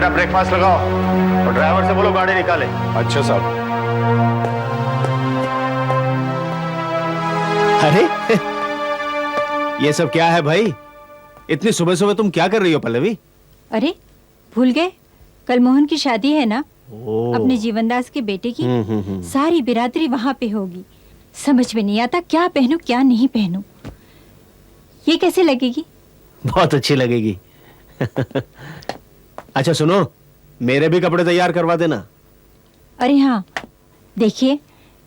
मेरा ब्रेकफास्ट लगाओ और ड्राइवर से बोलो गाड़ी निकाले। अच्छा साहब। अरे ये सब क्या है भाई? इतनी सुबह सुबह तुम क्या कर रही हो पल्लवी? अरे भूल गए, कल मोहन की शादी है ना, अपने जीवनदास के बेटे की। सारी बिरादरी वहाँ पे होगी। समझ में नहीं आता क्या पहनूं क्या नहीं पहनूं। ये कैसे लगेगी? बहुत अच्छी लगेगी। अच्छा सुनो, मेरे भी कपड़े तैयार करवा देना। अरे हाँ, देखिए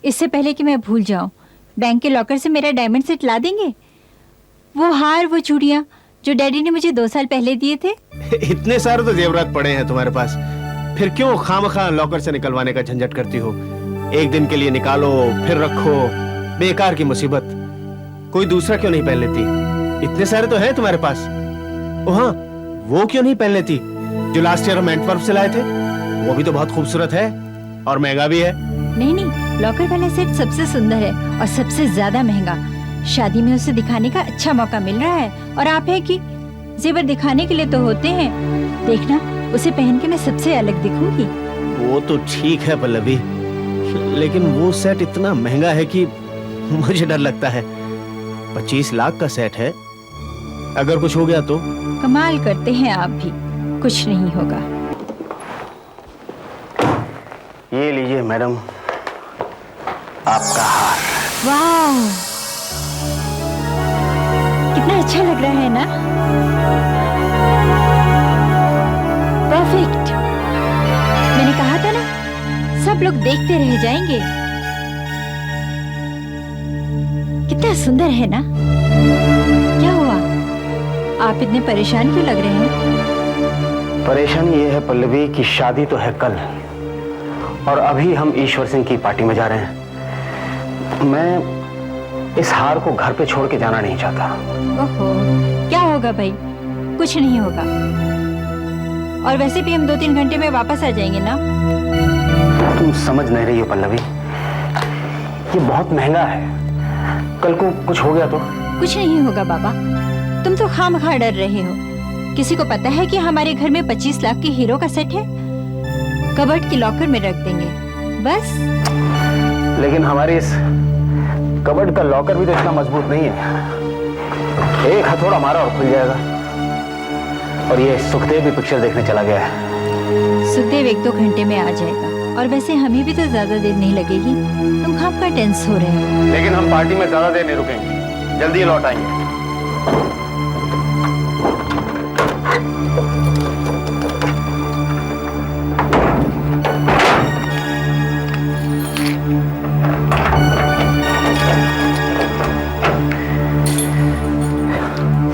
इससे पहले कि मैं भूल जाऊं, बैंक के लॉकर से मेरा डायमंड सेट ला देंगे? वो हार, वो चूड़ियां जो डैडी ने मुझे 2 साल पहले दिए थे। इतने सारे तो जेवरात पड़े हैं तुम्हारे पास, फिर क्यों खामखा लॉकर से निकलवाने का झंझट करती हो? एक दिन के लिए निकालो फिर रखो, बेकार की मुसीबत। कोई दूसरा क्यों नहीं पहन लेती? इतने सारे तो हैं तुम्हारे पास। ओ हाँ, वो क्यों नहीं पहन लेती जो लास्ट ईयर हम एंटवर्प से लाए थे? वो भी तो बहुत खूबसूरत है और महंगा भी है। नहीं नहीं, लॉकर वाला सेट सबसे सुंदर है और सबसे ज्यादा महंगा। शादी में उसे दिखाने का अच्छा मौका मिल रहा है। और आप है कि जेवर दिखाने के लिए तो होते हैं। देखना, उसे पहन के मैं सबसे अलग दिखूंगी। वो तो ठीक है पल्लवी, लेकिन वो सेट इतना महंगा है कि मुझे डर लगता है। 25 लाख का सेट है, अगर कुछ हो गया तो? कमाल करते हैं आप भी, कुछ नहीं होगा। ये लीजिए मैडम आपका हार। वाह, कितना अच्छा लग रहा है ना? परफेक्ट। मैंने कहा था ना, सब लोग देखते रह जाएंगे। कितना सुंदर है ना? क्या हुआ, आप इतने परेशान क्यों लग रहे हैं? परेशानी ये है पल्लवी कि शादी तो है कल और अभी हम ईश्वर सिंह की पार्टी में जा रहे हैं। मैं इस हार को घर पे छोड़ के जाना नहीं चाहता। ओहो, क्या होगा भाई? कुछ नहीं होगा। और वैसे भी हम 2-3 घंटे में वापस आ जाएंगे ना। तुम समझ नहीं रही हो पल्लवी, ये बहुत महंगा है। कल को कुछ हो गया तो? कुछ नहीं होगा बाबा, तुम तो खामखा डर रहे हो। किसी को पता है कि हमारे घर में 25 लाख की हीरो का सेट है? कबर्ड की लॉकर में रख देंगे बस। लेकिन हमारे इस कबर्ड का लॉकर भी तो इतना मजबूत नहीं है। एक हथौड़ा मारा और खुल जाएगा। और ये सुखदेव भी पिक्चर देखने चला गया है। सुखदेव 1-2 घंटे में आ जाएगा। और वैसे हमें भी तो ज्यादा देर नहीं लगेगी। तुम खामखा टेंस हो रहे हो। लेकिन हम पार्टी में ज्यादा देर नहीं रुकेंगे, जल्दी लौट आएंगे।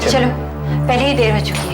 चलो, पहले ही देर हो चुकी है।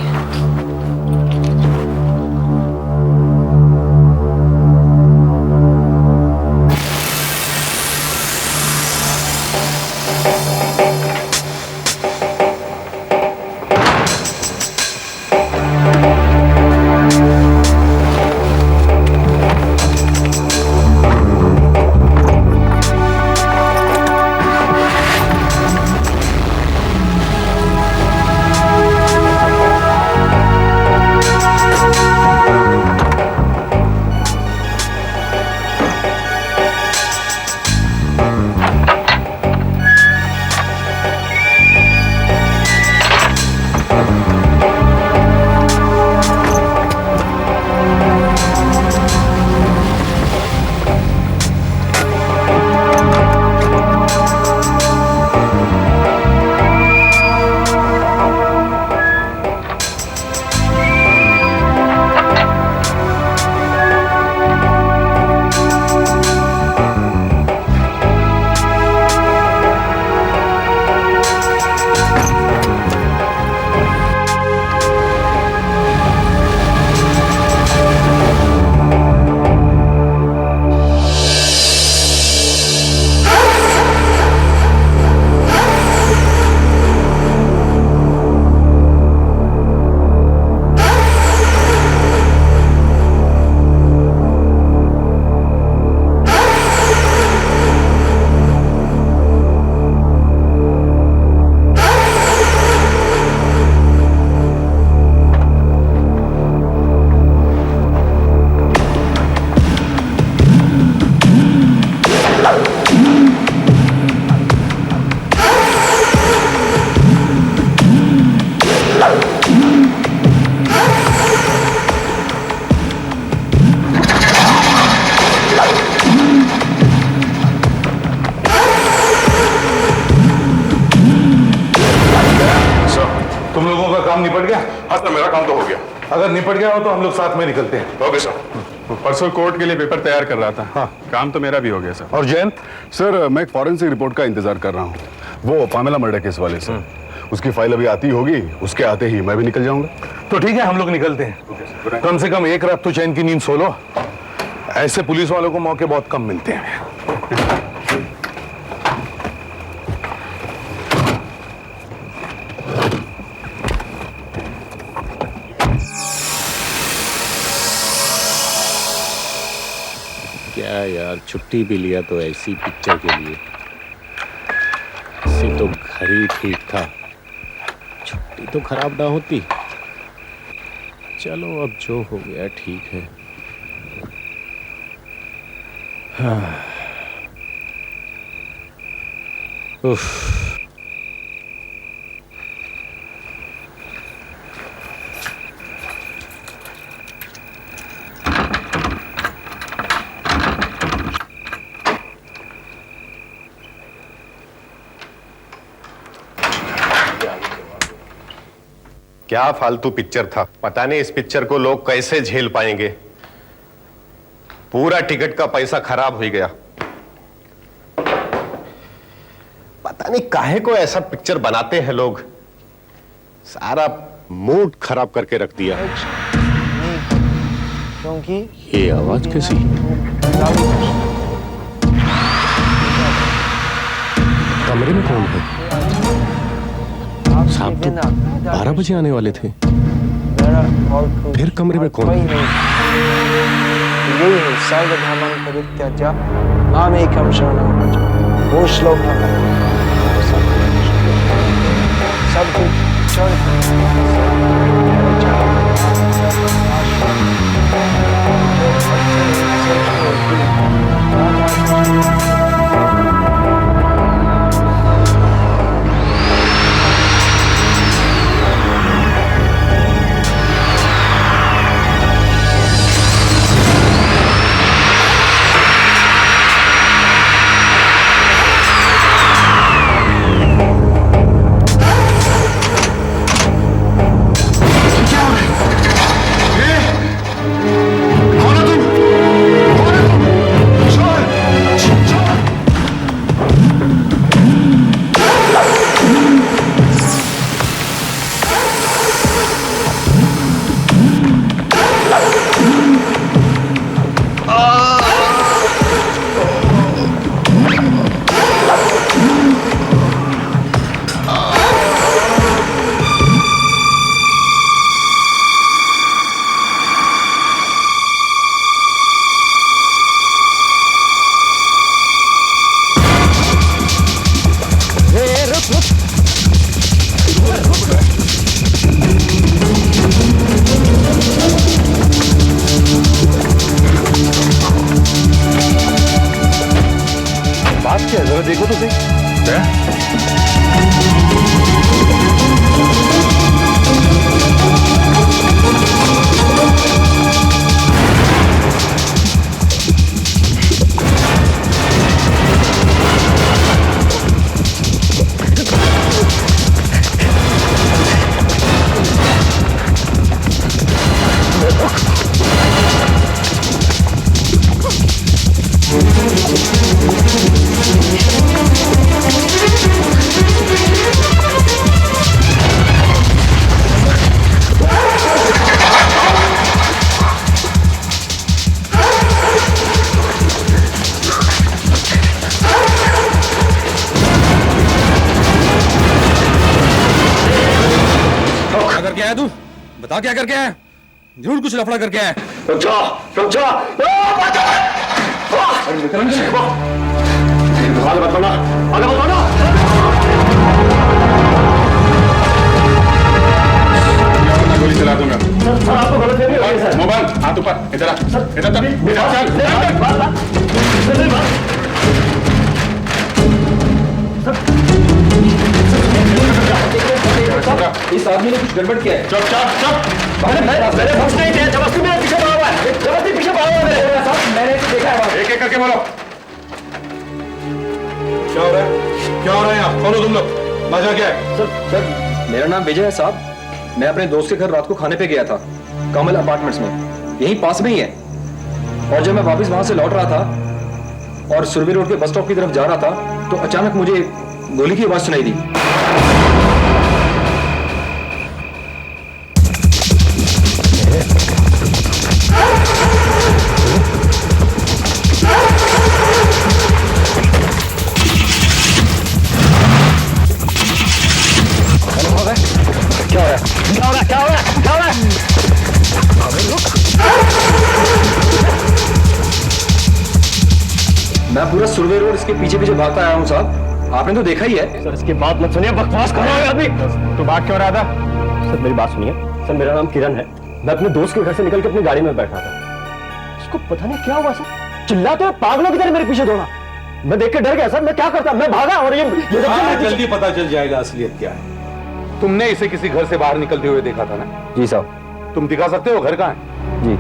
तुम लोगों का काम निपट गया? हाँ सर, मेरा काम तो हो गया। अगर निपट गया हो तो हम लोग साथ में निकलते हैं। Okay sir. परसों कोर्ट के लिए पेपर तैयार कर रहा था। हाँ। काम तो मेरा भी हो गया सर। और जैन? सर मैं एक फॉरेंसिक रिपोर्ट का इंतजार कर रहा हूँ, वो पामेला मर्डर केस वाले सर। उसकी फाइल अभी आती होगी, उसके आते ही मैं भी निकल जाऊंगा। तो ठीक है, हम लोग निकलते हैं। कम से कम एक रात तो चैन की नींद सो लो। ऐसे पुलिस वालों को मौके बहुत कम मिलते हैं। क्या यार, छुट्टी भी लिया तो ऐसी पिक्चर के लिए। इससे तो घर ही ठीक था, छुट्टी तो खराब ना होती। चलो अब जो हो गया ठीक है। हाँ। उफ। क्या फालतू पिक्चर था, पता नहीं इस पिक्चर को लोग कैसे झेल पाएंगे। पूरा टिकट का पैसा खराब हो गया। पता नहीं काहे को ऐसा पिक्चर बनाते हैं लोग, सारा मूड खराब करके रख दिया। क्योंकि ये आवाज कैसी? कमरे में कौन है? साहब तो 12 बजे आने वाले थे, फिर कमरे में कौन है? यही है सर्वधर्मान् परित्यज्य मामेकं शरणं व्रज। वो श्लोक है सब कुछ छोड़ देखो तो सही। करके आया तू? बता क्या करके आया? जरूर कुछ लफड़ा करके आया। गोली चला दूंगा। मोबाइल हाथ ऊपर, इधर इस आदमी ने कुछ गड़बड़ किया है। चुप चुप चुप। मेरे होश नहीं थे, जबरदस्ती मेरे पीछे भागा हुआ है। जबरदस्ती पीछे भागा हुआ है मेरे साथ। मैंने इसे देखा है। एक एक करके बोलो। क्या हो रहा है? क्या हो रहा है यहाँ? कौन हो तुम लोग? मजा क्या है? सर मेरा नाम विजय है साहब। मैं अपने दोस्त के घर रात को खाने पे गया था, कमल अपार्टमेंट्स में, यहीं पास में ही है। और जब मैं वापस वहां से लौट रहा था और सुरभि रोड के बस स्टॉप की तरफ जा रहा था तो अचानक मुझे गोली की आवाज सुनाई दी। मैं पूरा सुरभि रोड इसके पीछे पीछे भागता आया हूँ साहब, आपने तो देखा ही है। सर इसकी बात मत सुनिए, बकवास कर रहे हो अभी। तो बात क्यों रहा था? सर मेरी बात सुनिए। सर मेरा नाम किरण है, मैं अपने दोस्त के घर से निकल के अपनी गाड़ी में बैठा था। इसको पता नहीं क्या हुआ सर, चिल्लाते हुए पागलों की तरह मेरे पीछे दौड़ा। मैं देख के डर गया सर, मैं क्या करता, मैं भागा और ये जल्दी पता चल जाएगा असलियत क्या है। तुमने इसे किसी घर से बाहर निकलते हुए देखा था ना? जी साहब। तुम दिखा सकते हो घर कहाँ है? जी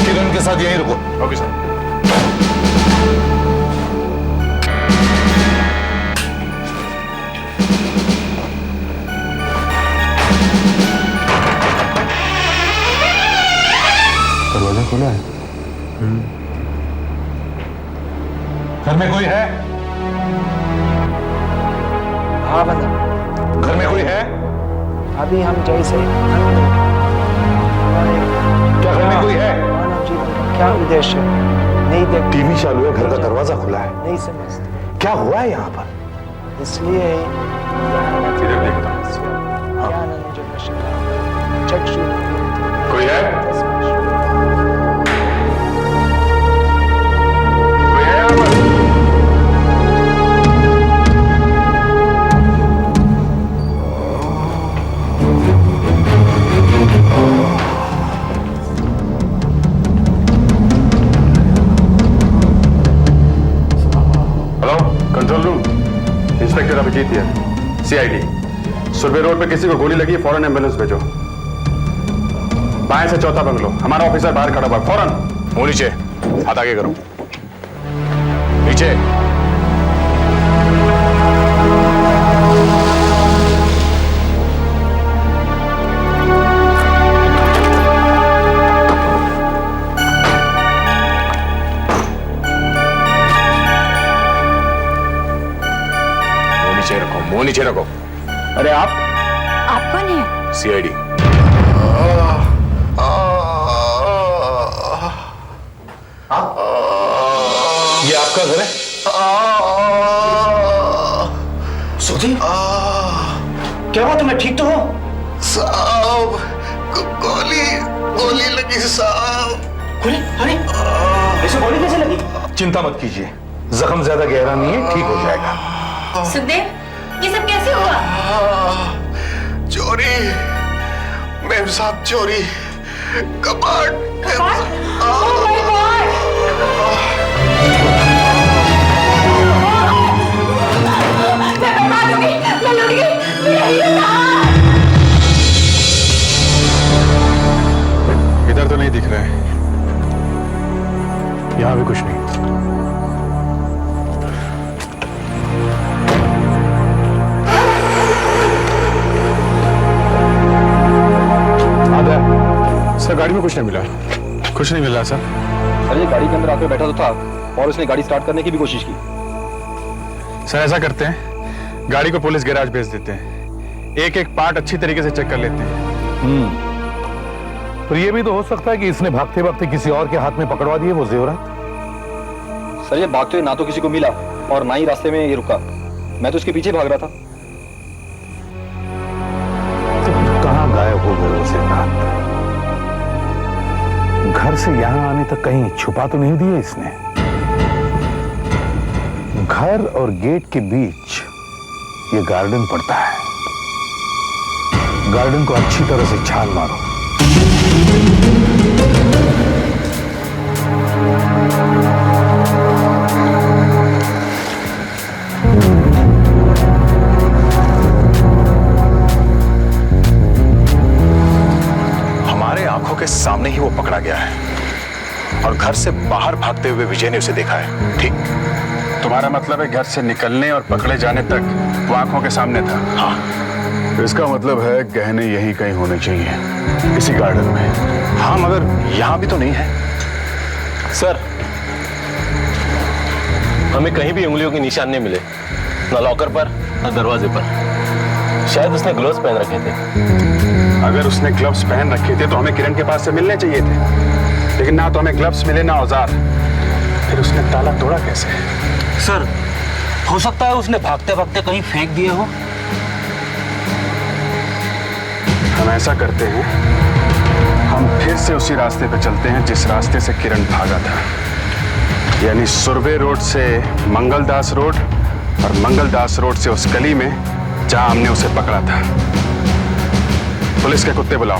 किरण के साथ यहीं रुको। Okay sir. दरवाजा खुला है। घर में कोई है? हाँ बता, घर में कोई है? अभी हम जैसे क्या घर में कोई है? मानव जीवन का क्या उद्देश्य है नहीं देख, टीवी चालू है, घर का दरवाजा खुला है, नहीं समझते, क्या हुआ है यहाँ पर? इसलिए इधर देखता हूँ। कोई है? कोई है यहाँ पर? Hello, control room, inspector Abhijit है, सीआईडी। सुरभि रोड पे किसी को गोली लगी है, फौरन एम्बुलेंस भेजो। बाएं से चौथा बंगलो, हमारा ऑफिसर बाहर खड़ा हुआ, फौरन। मुंह नीचे, हाथ आगे करो, नीचे। मुंह नीचे रखो, मुंह नीचे रखो। अरे आप कौन है? सीआईडी। ये आपका घर है? सुधी, क्या हुआ तुम्हें, ठीक तो हो? साहब, गोली लगी साहब। गोली? अरे ऐसे गोली कैसे लगी? चिंता मत कीजिए, जख्म ज्यादा गहरा नहीं है, ठीक हो जाएगा। सुखदेव, ये सब कैसे हुआ? चोरी, मेम साहब चोरी, कबाड़। इधर तो नहीं दिख रहा है, यहां भी कुछ नहीं। सर गाड़ी में कुछ नहीं मिला। कुछ नहीं मिला सर। सर ये गाड़ी के अंदर आकर बैठा तो था और उसने गाड़ी स्टार्ट करने की भी कोशिश की। सर ऐसा करते हैं, गाड़ी को पुलिस गैराज भेज देते हैं, एक एक पार्ट अच्छी तरीके से चेक कर लेते हैं। तो ये भी तो हो सकता है कि इसने भागते भागते किसी और के हाथ में पकड़वा दिए वो जेवरात। सर ये भागते हुए ना तो किसी को मिला और ना ही रास्ते में ये रुका, मैं तो इसके पीछे भाग रहा था। तो कहां गायब हो गए वो जेवरात? घर से यहां आने तक कहीं छुपा तो नहीं दिए इसने? घर और गेट के बीच ये गार्डन पड़ता है, गार्डन को अच्छी तरह से छान मारो। के सामने ही वो पकड़ा गया है और घर से बाहर भागते हुए विजय ने उसे देखा है। ठीक? तुम्हारा मतलब है घर से निकलने और पकड़े जाने तक वो आंखों के सामने था? हाँ। इसका मतलब है गहने यहीं कहीं होने चाहिए, इसी गार्डन में। हाँ, मगर यहां भी तो नहीं है। सर, हमें कहीं भी उंगलियों के निशान नहीं मिले, ना लॉकर पर ना दरवाजे पर। शायद उसने ग्लव्स पहन रखे थे। अगर उसने ग्लव्स पहन रखे थे तो हमें किरण के पास से मिलने चाहिए थे, लेकिन ना तो हमें ग्लव्स मिले ना औजार। फिर उसने ताला तोड़ा कैसे? सर, हो सकता है उसने भागते भागते कहीं फेंक दिए हो। हम ऐसा करते हैं, हम फिर से उसी रास्ते पे चलते हैं जिस रास्ते से किरण भागा था, यानी सुरभि रोड से मंगलदास रोड और मंगलदास रोड से उस गली में जहां हमने उसे पकड़ा था। पुलिस के कुत्ते बुलाओ।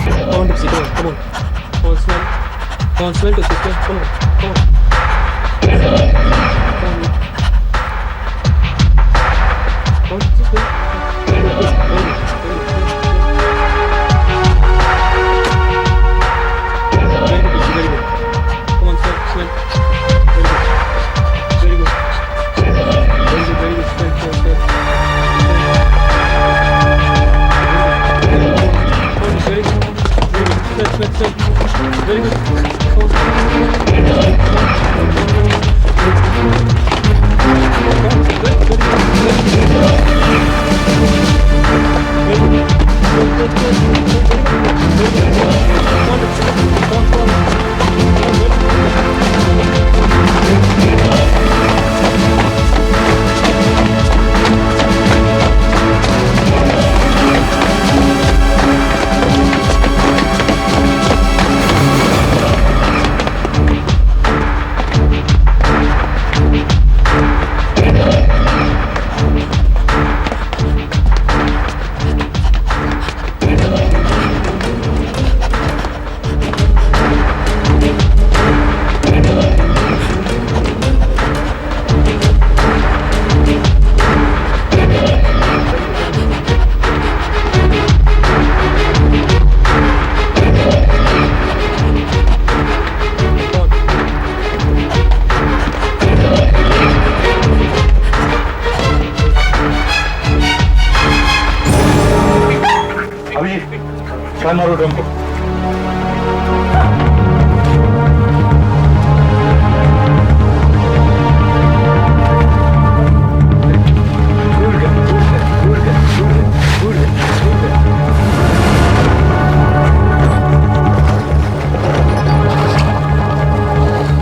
मारो हमको।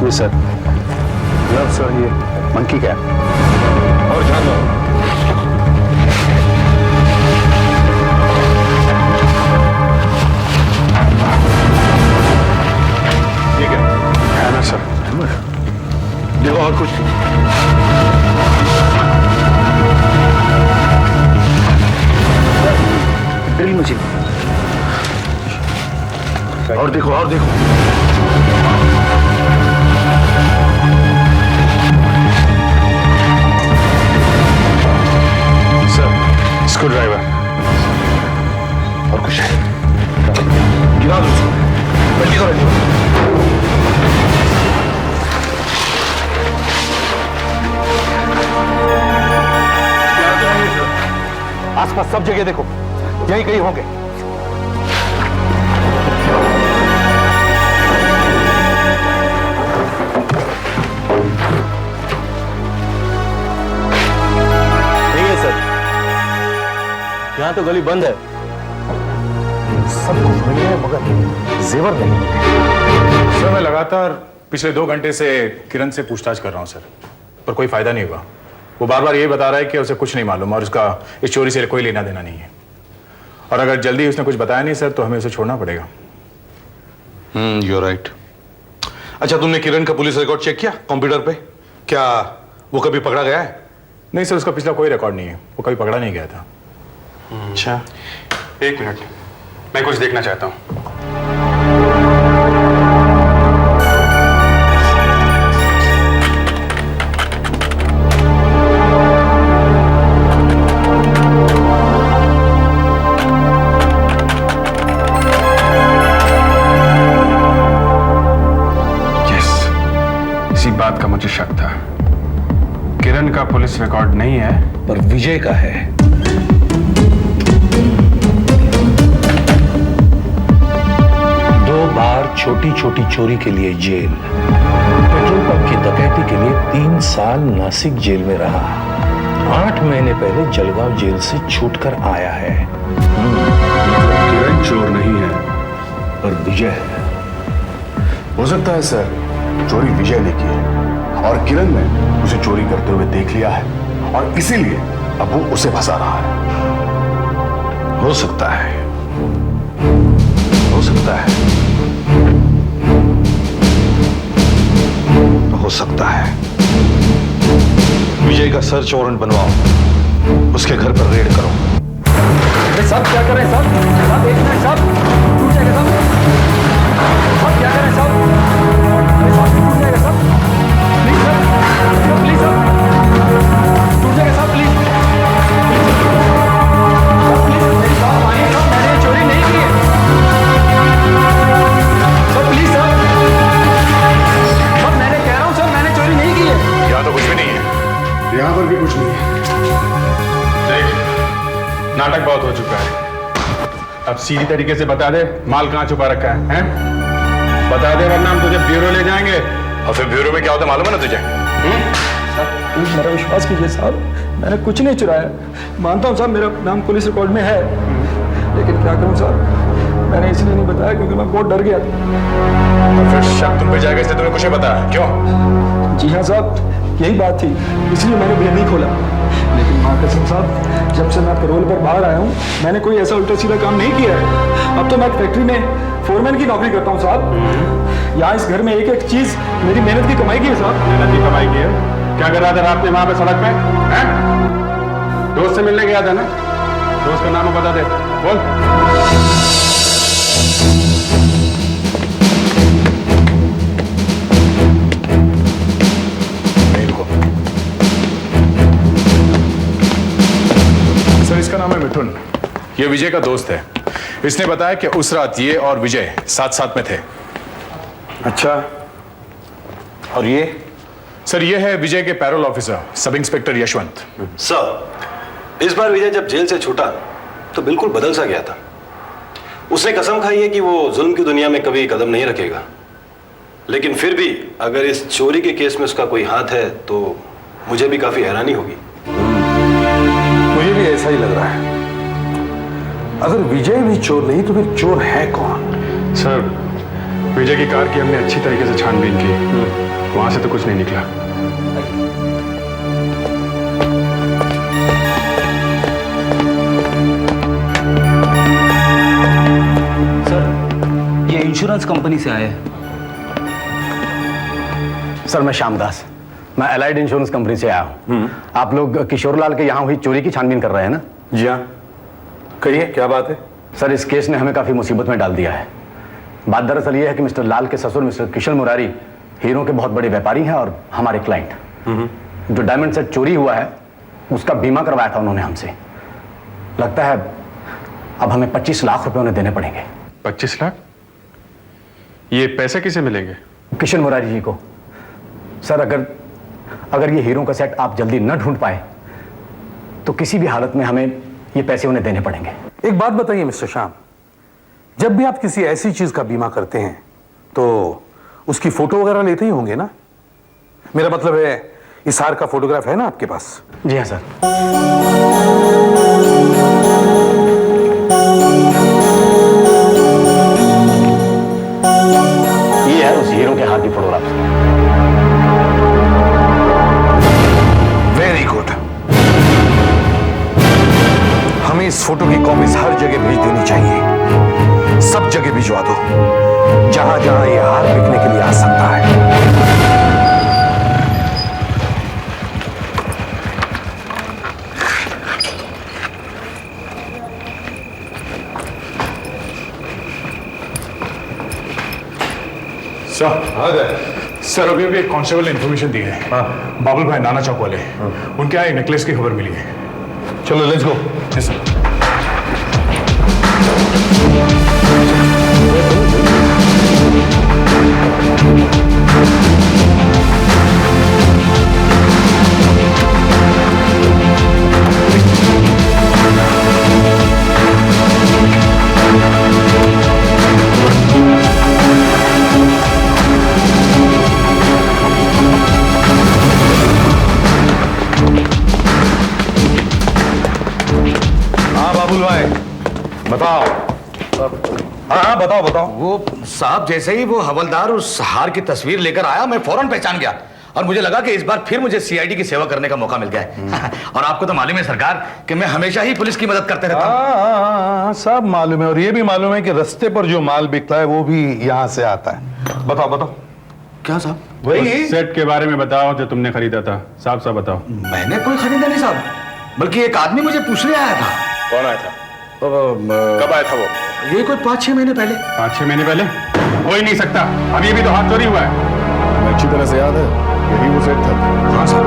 ये सर, ग्लव्स और ये मंकी कैप और ध्यान दो। सर, देखो और कुछ ड्रिल मशीन। और देखो और देखो। सर, स्क्रू ड्राइवर और कुछ है। गिरा दो उसको। बल्कि करो। आसपास सब जगह देखो, यहीं कहीं होंगे। नहीं है सर, यहां तो गली बंद है। सब कुछ मिल है मगर जेवर नहीं। सर, मैं लगातार पिछले 2 घंटे से किरण से पूछताछ कर रहा हूं सर, पर कोई फायदा नहीं हुआ। वो बार बार ये बता रहा है कि उसे कुछ नहीं मालूम और उसका इस चोरी से कोई लेना देना नहीं है। और अगर जल्दी उसने कुछ बताया नहीं सर तो हमें उसे छोड़ना पड़ेगा। You are right. अच्छा, तुमने किरण का पुलिस रिकॉर्ड चेक किया कंप्यूटर पे? क्या वो कभी पकड़ा गया है? नहीं सर, उसका पिछला कोई रिकॉर्ड नहीं है, वो कभी पकड़ा नहीं गया था। अच्छा, 1 मिनट, मैं कुछ देखना चाहता हूँ। शक था। किरण का पुलिस रिकॉर्ड नहीं है, पर विजय का है। 2 बार छोटी छोटी चोरी के लिए जेल, पेट्रोल पंप की डकैती के लिए 3 साल नासिक जेल में रहा। 8 महीने पहले जलगांव जेल से छूटकर आया है। किरण चोर नहीं है, पर विजय है। हो सकता है सर चोरी विजय ने की है और किरण ने उसे चोरी करते हुए देख लिया है और इसीलिए अब वो उसे फंसा रहा है। हो सकता है, हो सकता है, हो सकता है। विजय का सर्च वारंट बनवाओ, उसके घर पर रेड करो। साहब क्या कर रहे हैं साहब? साहब एक मिनट साहब, टूट जाएगा साहब। साहब क्या कर रहे हैं साहब? अरे साहब टूट जाएगा साहब, प्लीज साहब, प्लीज साहब, टूट जाएगा साहब, प्लीज प्लीज साहब आइए साहब, मैंने चोरी नहीं की है साहब, प्लीज साहब, साहब मैंने कह रहा हूँ साहब मैंने चोरी नहीं की है। यहाँ तो कुछ भी नहीं है। यहां पर भी कुछ नहीं है। देख, नाटक बहुत हो चुका है। अब सीधी तरीके से बता दे माल कहाँ छुपा रखा है, हैं? बता दे वरना हम तुझे ब्यूरो ले जाएंगे। और फिर ब्यूरो में क्या होता है मालूम है ना तुझे? प्लीज मेरा विश्वास कीजिए साहब, मैंने कुछ नहीं चुराया। मानता हूँ साहब मेरा नाम पुलिस रिकॉर्ड में है, लेकिन क्या करूँ साहब, मैंने इसलिए नहीं बताया क्योंकि मैं बहुत डर गया था। और फिर शक तुम पे जाएगा इसलिए तुमने कुछ नहीं बताया, क्यों? जी हाँ साहब, यही बात थी, इसलिए मैंने भेद नहीं खोला। लेकिन माँ कसम साहब, जब से मैं पैरोल पर बाहर आया हूँ मैंने कोई ऐसा उल्टा सीधा काम नहीं किया है। अब तो मैं फैक्ट्री में फोरमैन की नौकरी करता हूँ साहब। यहाँ इस घर में एक एक चीज मेरी मेहनत की कमाई की है साहब। मेहनत की कमाई की है? क्या कर रहा था रात में वहां पे सड़क पे, हैं? दोस्त से मिलने गया था ना? दोस्त का नाम बता दे, बोल। सर इसका नाम है मिथुन, ये विजय का दोस्त है। इसने बताया कि उस रात ये और विजय साथ साथ में थे। अच्छा, और ये? सर ये है विजय के parole officer sub inspector Yashwant. Sir इस बार विजय जब जेल से छूटा तो बिल्कुल बदल सा गया था। उसने कसम खाई है कि वो जुल्म की दुनिया में कभी कदम नहीं रखेगा, लेकिन फिर भी अगर इस चोरी के केस में उसका कोई हाथ है तो मुझे भी काफी हैरानी होगी। मुझे भी ऐसा ही लग रहा है। अगर विजय भी चोर नहीं तो फिर चोर है कौन? सर विजय की कार की हमने अच्छी तरीके से छानबीन की, वहां से तो कुछ नहीं निकला। सर ये इंश्योरेंस कंपनी से आए हैं। सर मैं श्यामदास, मैं एलाइड इंश्योरेंस कंपनी से आया हूँ। आप लोग किशोरलाल के यहाँ हुई चोरी की छानबीन कर रहे हैं ना? जी हाँ, कहिए क्या बात है? सर इस केस ने हमें काफी मुसीबत में डाल दिया है। बात दरअसल ये है कि मिस्टर लाल के ससुर मिस्टर किशन मुरारी हीरो के बहुत बड़े व्यापारी हैं और हमारे क्लाइंट। जो डायमंड सेट चोरी हुआ है उसका बीमा करवाया था उन्होंने हमसे। लगता है अब हमें 25 लाख रुपए उन्हें देने पड़ेंगे। 25 लाख? ये पैसे किसे मिलेंगे? किशन मुरारी जी को। सर अगर ये हीरो का सेट आप जल्दी न ढूंढ पाए तो किसी भी हालत में हमें ये पैसे उन्हें देने पड़ेंगे। एक बात बताइए मिस्टर श्याम, जब भी आप किसी ऐसी चीज का बीमा करते हैं तो उसकी फोटो वगैरह लेते ही होंगे ना? मेरा मतलब है इस हार का फोटोग्राफ है ना आपके पास? जी हाँ सर। ये है उस हीरो के हार की फोटोग्राफ। Very good. हमें इस फोटो की कॉपीज हर जगह भेज देनी चाहिए। सब जगह भिजवा दो जहां जहां ये हार बिकने के लिए आ सकता है। सर अभी अभी एक कांस्टेबल ने इंफॉर्मेशन दी है। बाबुल भाई नाना चौक वाले, उनके यहाँ एक नेकलेस की खबर मिली है। चलो लेट्स गो। Ji sir. हाँ बताओ बताओ। वो साहब जैसे ही वो हवलदार उस हार की तस्वीर लेकर आया, मैं फौरन पहचान गया और मुझे लगा कि इस बार फिर मुझे सीआईडी की सेवा करने का मौका मिल गया है। और आपको तो मालूम है सरकार कि मैं हमेशा ही पुलिस की मदद करते रहता हूँ। हाँ, सब मालूम है। और ये भी मालूम है कि रास्ते पर जो माल बिकता है वो भी यहाँ से आता है। बताओ बताओ। क्या साहब? वही सेट के बारे में बताओ जो तुमने खरीदा था। साफ साफ बताओ। मैंने कोई खरीदा नहीं साहब, बल्कि एक आदमी मुझे पूछने आया था। कौन आया था? कब आया था वो? ये कोई 5-6 महीने पहले। 5-6 महीने पहले? हो ही नहीं सकता, अब ये भी तो हाथ चोरी हुआ है। अच्छी तरह से याद है, यही वो सेट था। हाँ साहब,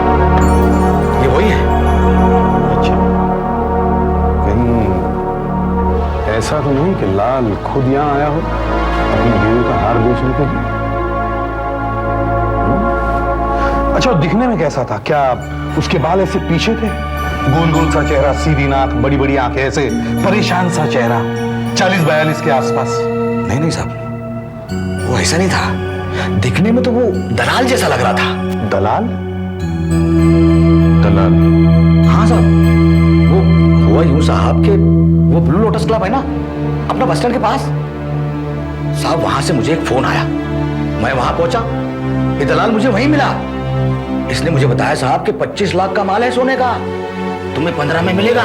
ये वही है। अच्छा, कहीं ऐसा तो नहीं कि लाल खुद यहाँ आया हो अपनी बीवी का हार बेचने के लिए? अच्छा, दिखने में कैसा था? क्या उसके बाल ऐसे पीछे थे? गोल गोल सा चेहरा, सीधी नाक, बड़ी बड़ी आंखें, ऐसे परेशान सा चेहरा, 40-42 के आसपास? नहीं नहीं साहब, वो ऐसा नहीं था। दिखने में तो वो दलाल जैसा लग रहा था। दलाल? दलाल? हाँ साहब, वो हुआ यूं साहब के वो ब्लू लोटस क्लब है ना अपना बस स्टैंड के पास साहब, वहां से मुझे एक फोन आया। मैं वहां पहुंचा, ये दलाल मुझे वहीं मिला। इसने मुझे बताया साहब कि 25 लाख का माल है सोने का, तुम्हें 15 में मिलेगा।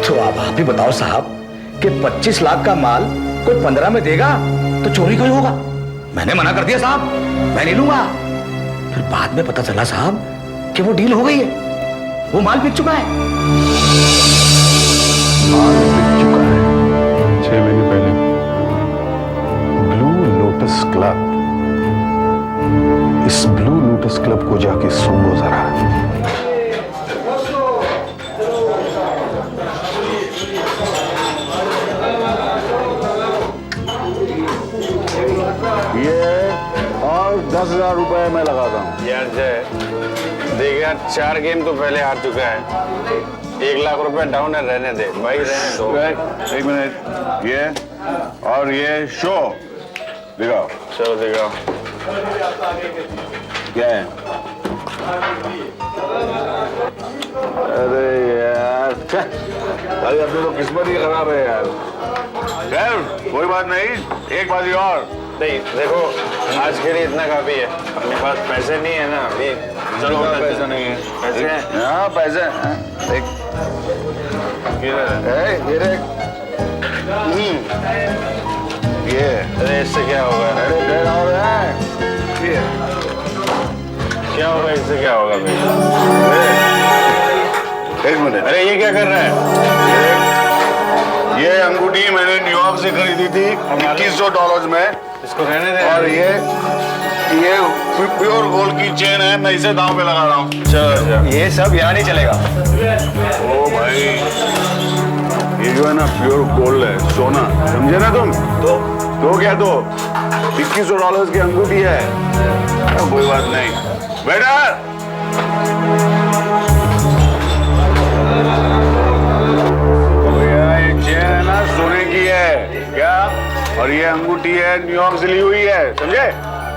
तो आप ही बताओ साहब कि 25 लाख का माल कोई 15 में देगा तो चोरी क्यों होगा? मैंने मना कर दिया साहब, मैं नहीं लूंगा। फिर बाद में पता चला साहब कि वो डील हो गई है, वो माल बिक चुका है। माल बिक चुका है 6 महीने पहले। Blue lotus club. इस ब्लू लोटस क्लब को जाके सूंघो जरा। ये और 10,000 रुपए मैं लगाता हूँ। यार जय देख यार, 4 गेम तो पहले हार चुका है। 1 लाख रुपए डाउन है, रहने दे भाई, रहने दो। 1 मिनट, ये और ये शो दिखाओ। चलो दिखाओ क्या है? अरे यार, अरे अपनी तो किस्मत ही खराब है यार। खैर कोई बात नहीं, एक बाजी और। नहीं देखो, आज के लिए इतना काफी है। अपने पास पैसे नहीं है ना अभी। चलो पैसा नहीं है। पैसे हैं? हाँ पैसे हैं। एक ये अरे इससे क्या होगा? अरे डेढ़ और है। क्या होगा इससे, क्या होगा भाई? 1 मिनट। अरे ये क्या कर रहा है? ये अंगूठी मैंने न्यूयॉर्क से खरीदी थी $2100 में। इसको रहने दे। और ये प्योर गोल्ड की चेन है, मैं इसे दांव पे लगा रहा हूँ। चलो ये सब यहाँ नहीं चलेगा। ओ भाई, ये जो है ना प्योर गोल्ड है, सोना, समझे ना तुम? तो क्या तो $2100 की अंगूठी है। कोई बात नहीं बेटा। ये चेन है ना सोने की है क्या, और ये अंगूठी है न्यूयॉर्क से ली हुई है, समझे?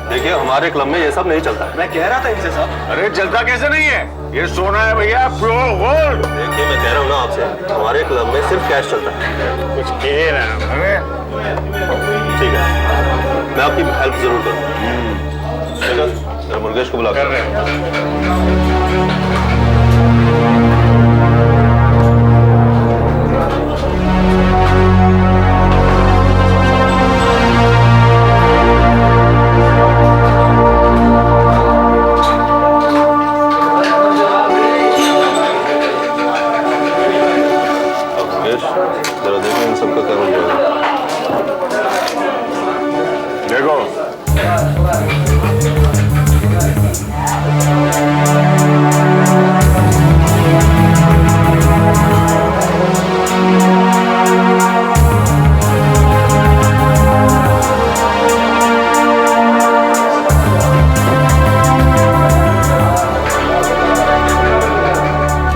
देखिए हमारे क्लब में ये सब नहीं चलता है। मैं कह रहा था इनसे साहब। अरे चलता कैसे नहीं है? ये सोना है भैया, प्योर गोल्ड। देखिए मैं कह रहा हूँ ना आपसे, हमारे क्लब में सिर्फ कैश चलता है। कुछ कह रहा है। अरे ठीक है, मैं आपकी हेल्प जरूर करूँगा। ठीक है, मुर्गेश को बुला कर रहे हैं। जरा देखो इन सबका क्या हो जाएगा। देखो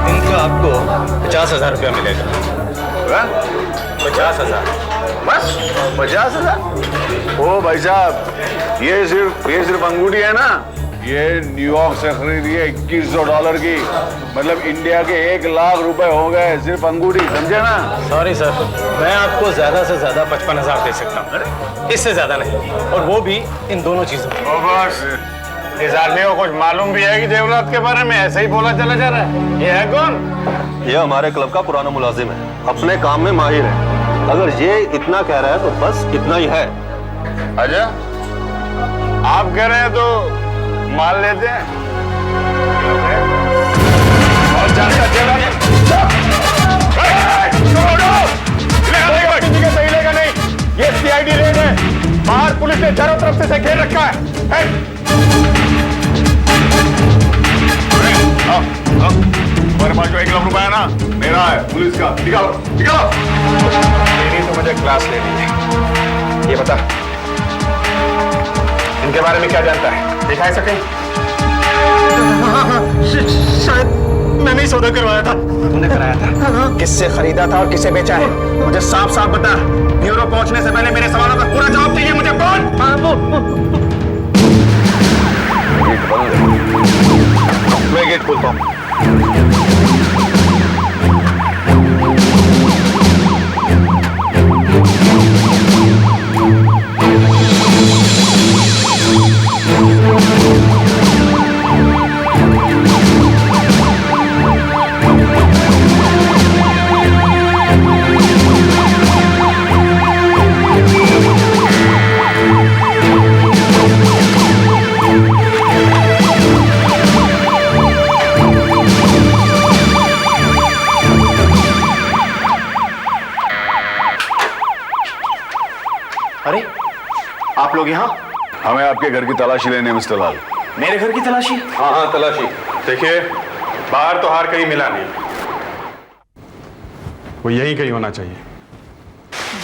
इनका आपको 50,000 रुपया मिलेगा। 50,000 बस 50,000? ओ भाई साहब, ये सिर्फ अंगूठी है ना, ये न्यूयॉर्क से खरीदी है $2100 की, मतलब इंडिया के 1 लाख रुपए हो गए सिर्फ अंगूठी, समझे ना? सॉरी सर, मैं आपको ज्यादा से ज्यादा 55,000 दे सकता हूँ, इससे ज्यादा नहीं, और वो भी इन दोनों चीजों। बस इस आदमी को कुछ मालूम भी है कि देवरात के बारे में ऐसे ही बोला चला जा रहा है। ये है कौन? ये हमारे क्लब का पुराना मुलाजिम है, अपने काम में माहिर है। अगर ये इतना कह रहा है तो बस इतना ही है। अच्छा, आप कह रहे हैं तो मान लेते हैं। और जानता चला सही लेगा नहीं, ये सीआईडी रेड है, बाहर पुलिस ने चारों तरफ से घेर रखा है। हमारे पास जो 1 लाख रुपया है ना, मेरा है, पुलिस का। निकालो निकालो। तेरी तो मुझे क्लास लेनी है। ये बता, इनके बारे में क्या जानता है? दिखाई सके? शायद मैंने ही सौदा करवाया था। तूने कराया था? किससे खरीदा था और किसे बेचा है? मुझे साफ साफ बता। ब्यूरो पहुंचने से पहले मेरे सवालों का पूरा जवाब चाहिए मुझे। कौन? मैं गेट खोलता हूँ। अरे, आप लोग यहाँ? हमें आपके घर की तलाशी लेने, मिस्टर लाल। मेरे घर की तलाशी? हाँ हाँ, तलाशी। देखिए, बाहर तो हार कहीं मिला नहीं, वो यहीं कहीं होना चाहिए।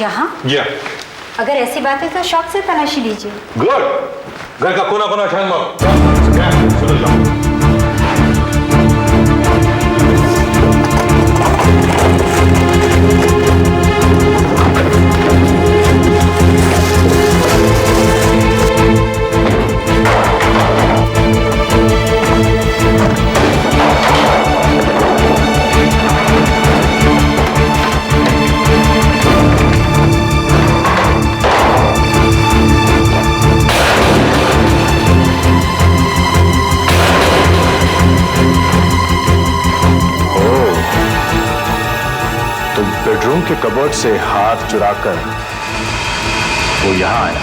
यहाँ? या अगर ऐसी बात है तो शौक से तलाशी लीजिए। गुड। घर का कोना कोना छान लो। सुन लो। बेडरूम के कबर्ड से हाथ चुराकर वो यहां आया।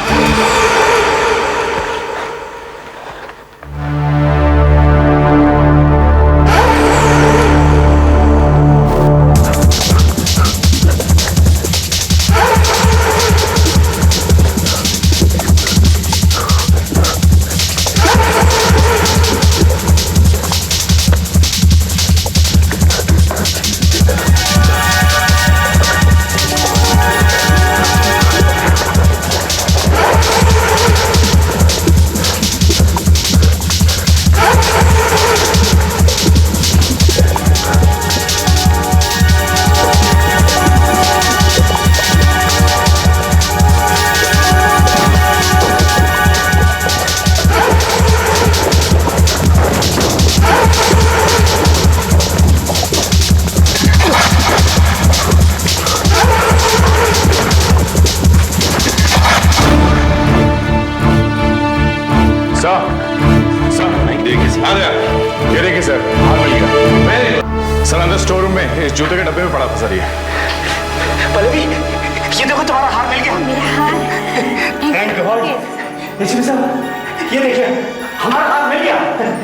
सर अंदर स्टोर रूम में इस जूते के डब्बे में पड़ा था सर। ये पल्लवी, ये देखो तुम्हारा हार मिल गया। मेरा हार? Thank God. ये देखिए हमारा हार मिल गया।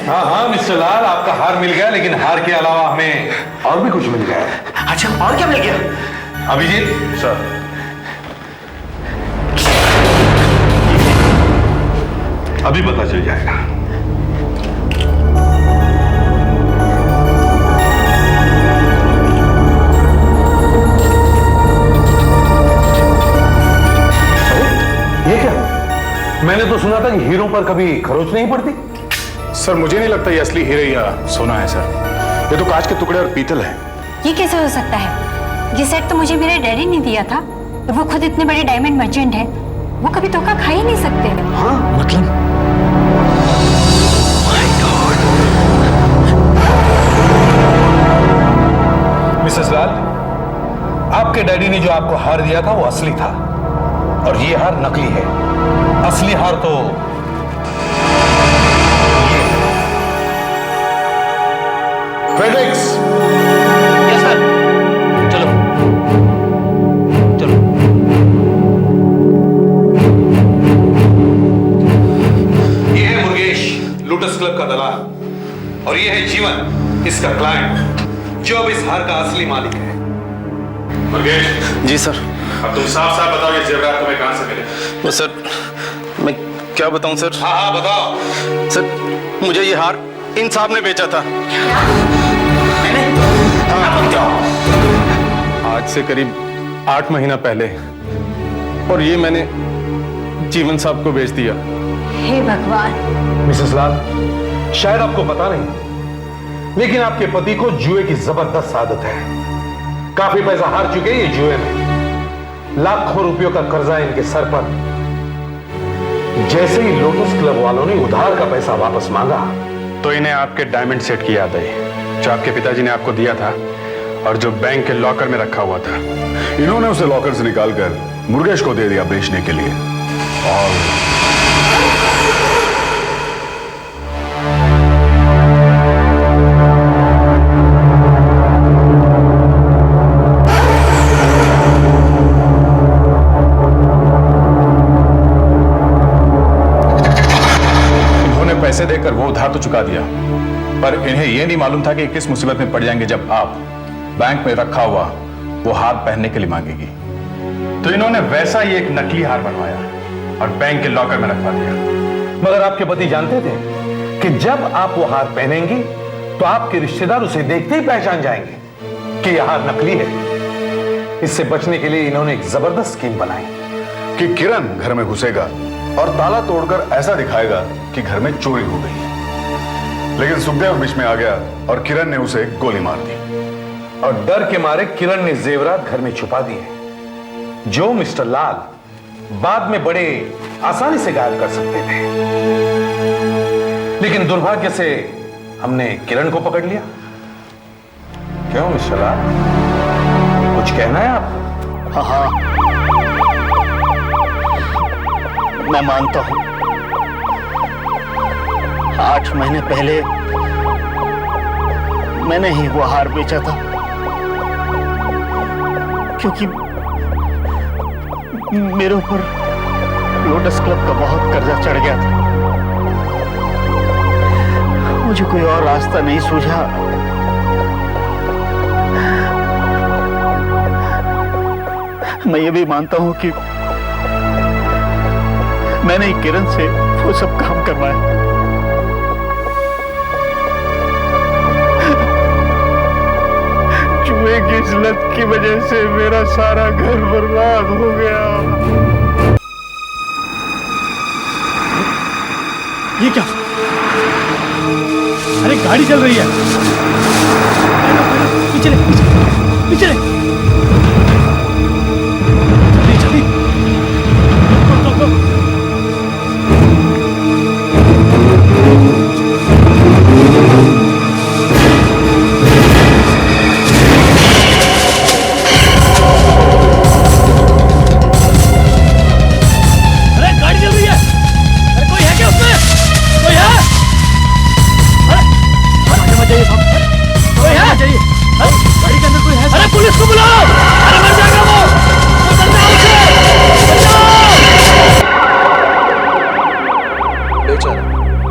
हाँ हाँ मिस्टर लाल, आपका हार मिल गया, लेकिन हार के अलावा हमें और भी कुछ मिल गया है। अच्छा, और क्या मिल गया? अभिजीत सर, अभी पता चल जाएगा। ये क्या? मैंने तो सुना था कि हीरो पर कभी खरोच नहीं पड़ती। सर मुझे नहीं लगता ये असली हीरे या सोना है सर, ये तो कांच के टुकड़े और पीतल है। ये कैसे हो सकता है? ये सेट तो मुझे मेरे डैडी ने दिया था। वो खुद इतने बड़े डायमंड मर्चेंट है, वो कभी धोखा खा ही नहीं सकते। हाँ मतलब मिसेस लाल, आपके डैडी ने जो आपको हार दिया था वो असली था और ये हार नकली है। असली हार तो फ्रेडरिक्स। Yes sir. चलो चलो। ये है मुर्गेश, लोटस क्लब का दलाल, और ये है जीवन, इसका क्लाइंट, जो अब इस हार का असली मालिक है। मुर्गेश। जी सर। अब तुम साफ साफ बताओ ये जेवरात तुम्हें कहां से मिले? वो सर, मैं क्या बताऊं सर? हाँ हाँ बताओ। सर, मुझे ये हार इन साहब ने बेचा था। आज से करीब 8 महीना पहले, और ये मैंने जीवन साहब को बेच दिया। हे भगवान। मिसेस लाल, शायद आपको पता नहीं, लेकिन आपके पति को जुए की जबरदस्त आदत है। काफी पैसा हार चुके ये जुए में। लाखों रुपयों का कर्जा है इनके सर पर। जैसे ही लोटस क्लब वालों ने उधार का पैसा वापस मांगा तो इन्हें आपके डायमंड सेट की याद आई, जो आपके पिताजी ने आपको दिया था और जो बैंक के लॉकर में रखा हुआ था। इन्होंने उसे लॉकर से निकालकर मुर्गेश को दे दिया बेचने के लिए। और पैसे देकर वो उधार तो चुका दिया, पर इन्हें यह नहीं मालूम था कि किस मुसीबत में पड़ जाएंगे जब आप बैंक में रखा हुआ वो हार पहनने के लिए मांगेगी। तो इन्होंने वैसा ही एक नकली हार बनवाया और बैंक के लॉकर में रखवा दिया। मगर आपके पति जानते थे कि जब आप वो हार पहनेंगी तो आपके रिश्तेदार उसे देखते ही पहचान जाएंगे कि यह हार नकली है। इससे बचने के लिए इन्होंने एक जबरदस्त स्कीम बनाई कि किरण घर में घुसेगा और ताला तोड़कर ऐसा दिखाएगा कि घर में चोरी हो गई है। लेकिन सुखदेव बीच में आ गया और किरण ने उसे गोली मार दी। और डर के मारे किरण ने जेवरात घर में छुपा दिए, जो मिस्टर लाल बाद में बड़े आसानी से गायब कर सकते थे। लेकिन दुर्भाग्य से हमने किरण को पकड़ लिया। क्यों मिस्टर लाल, कुछ कहना है आप? हाँ, मैं मानता हूं 8 महीने पहले मैंने ही वो हार बेचा था, क्योंकि मेरे ऊपर लोटस क्लब का बहुत कर्जा चढ़ गया था। मुझे कोई और रास्ता नहीं सूझा। मैं ये भी मानता हूं कि मैंने किरण से वो सब काम करवाया। जुए की इस लत की वजह से मेरा सारा घर बर्बाद हो गया। ये क्या? अरे गाड़ी चल रही है। पीछे ले, पीछे ले। जल्दी, जल्दी।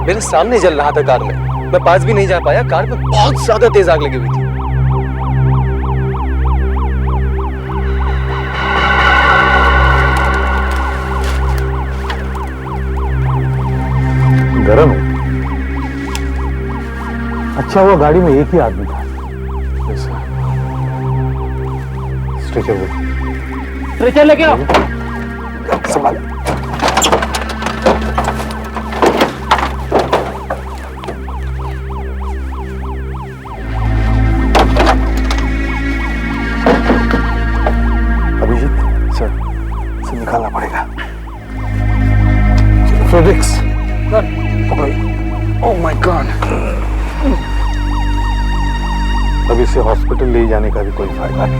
मेरे सामने जल रहा था कार में, मैं पास भी नहीं जा पाया। कार में बहुत ज्यादा तेज आग लगी हुई थी। गरम है। अच्छा हुआ गाड़ी में एक ही आदमी था। स्ट्रेचर लेके आओ। संभाल। निकालना पड़ेगा। Fredericks, oh my God. अब इसे हॉस्पिटल ले जाने का भी कोई फायदा नहीं,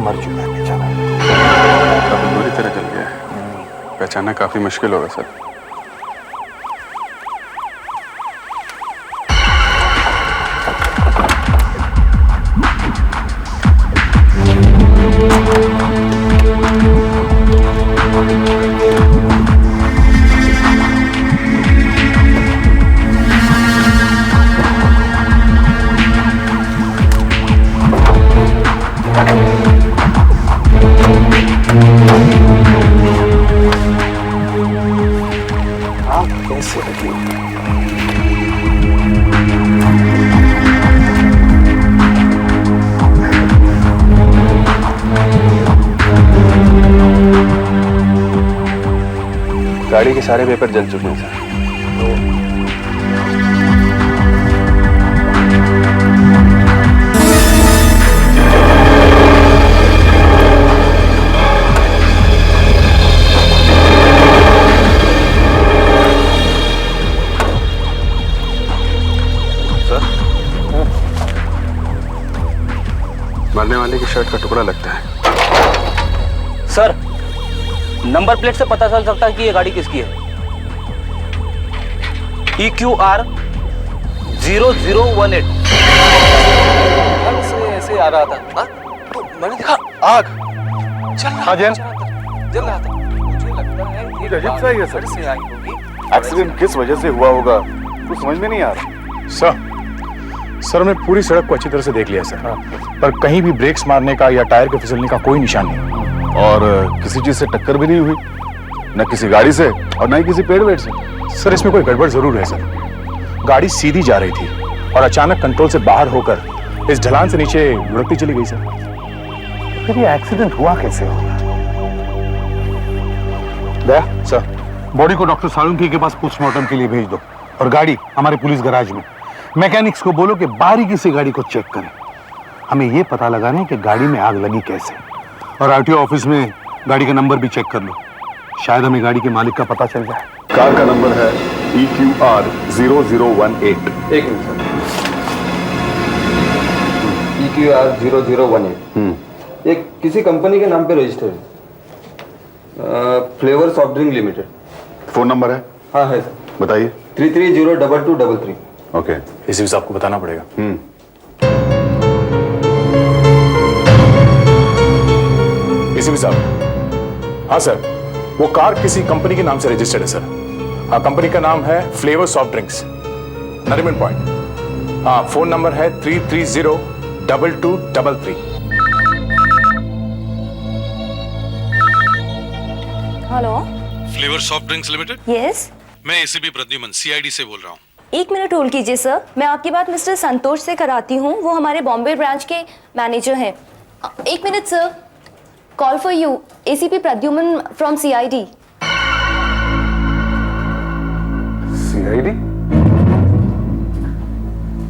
मर चुका है बेचारा। अब बुरी तरह जल गया है, पहचानना काफी मुश्किल होगा सर। गाड़ी के सारे पेपर जल चुके हैं सर। मरने वाले की शर्ट का टुकड़ा लगता है। सर, नंबर प्लेट से पता चल सकता है कि ये गाड़ी किसकी है। EQR 0018। ऐसे आ रहा था। हाँ? तो मैंने देखा आग जल रहा था। मुझे लगता है ये घर से आई होगी। एक्सीडेंट किस वजह से हुआ होगा कुछ समझ में नहीं आ रहा। सर हमने पूरी सड़क को अच्छी तरह से देख लिया सर, पर कहीं भी ब्रेक्स मारने का या टायर के फिसलने का कोई निशान नहीं। और किसी चीज से टक्कर भी नहीं हुई, न किसी गाड़ी से और न ही किसी पेड़ वेड़ से। सर इसमें कोई गड़बड़ जरूर है सर। गाड़ी सीधी जा रही थी और अचानक कंट्रोल से बाहर होकर इस ढलान से नीचे लुढ़कती चली गई सर। फिर ये एक्सीडेंट हुआ कैसे होगा? दया सर, बॉडी को डॉक्टर सालुंकी के पास पोस्टमार्टम के लिए भेज दो और गाड़ी हमारे पुलिस गैराज में। मैकेनिक्स को बोलो कि बारीकी से गाड़ी को चेक करें। हमें ये पता लगाना है कि गाड़ी में आग लगी कैसे। और आरटीओ ऑफिस में गाड़ी का नंबर भी चेक कर लो, शायद हमें गाड़ी के मालिक का पता चल जाए। कार का नंबर है EQR 0018। एक मिनट सर। EQR 0018। ये किसी कंपनी के नाम पे रजिस्टर है, flavour soft drink limited. Phone number है? हाँ है सर। बताइए। 3302233। ओके, इसी से आपको बताना पड़ेगा। इसी साहब। हाँ सर, वो कार किसी कंपनी के नाम से रजिस्टर्ड है सर। हाँ, कंपनी का नाम है flavour soft drinks, Nariman point. हाँ, फोन नंबर है 3302233। Hello, flavour soft drinks limited. Yes, मैं एसीपी प्रद्युमन CID से बोल रहा हूँ। एक मिनट होल्ड कीजिए सर, मैं आपकी बात मिस्टर संतोष से कराती हूँ। वो हमारे बॉम्बे ब्रांच के मैनेजर हैं। एक minute sir, call for you, ACP Pradyuman from CID। CID?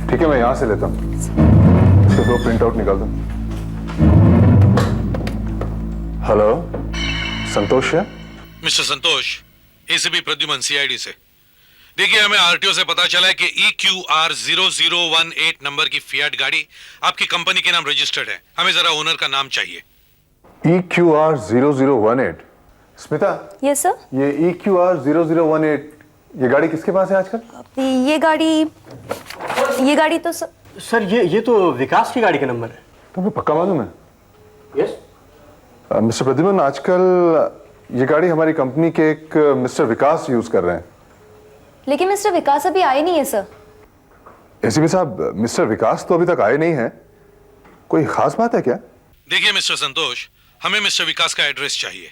ठीक है, मैं यहां से लेता हूं। इसका दो प्रिंट आउट निकाल दो। हेलो, संतोष है? मिस्टर संतोष, ACP प्रद्युमन CID से। देखिए, हमें RTO से पता चला है कि EQR 0018 नंबर की फियाट गाड़ी आपकी कंपनी के नाम रजिस्टर्ड है। हमें जरा ओनर का नाम चाहिए। EQR 0018। स्मिता। Yes sir. ये EQR 0018 ये गाड़ी किसके पास है आजकल? ये गाड़ी तो सर ये तो विकास की गाड़ी का नंबर है। तुम्हें पक्का मालूम है? यस। मिस्टर प्रद्युमन, आजकल ये गाड़ी हमारी कंपनी के एक मिस्टर विकास यूज कर रहे हैं। लेकिन मिस्टर विकास अभी आए नहीं है सर। एसीपी साहब, मिस्टर विकास तो अभी तक आए नहीं हैं। कोई खास बात है क्या? देखिए मिस्टर संतोष, हमें मिस्टर विकास का एड्रेस चाहिए।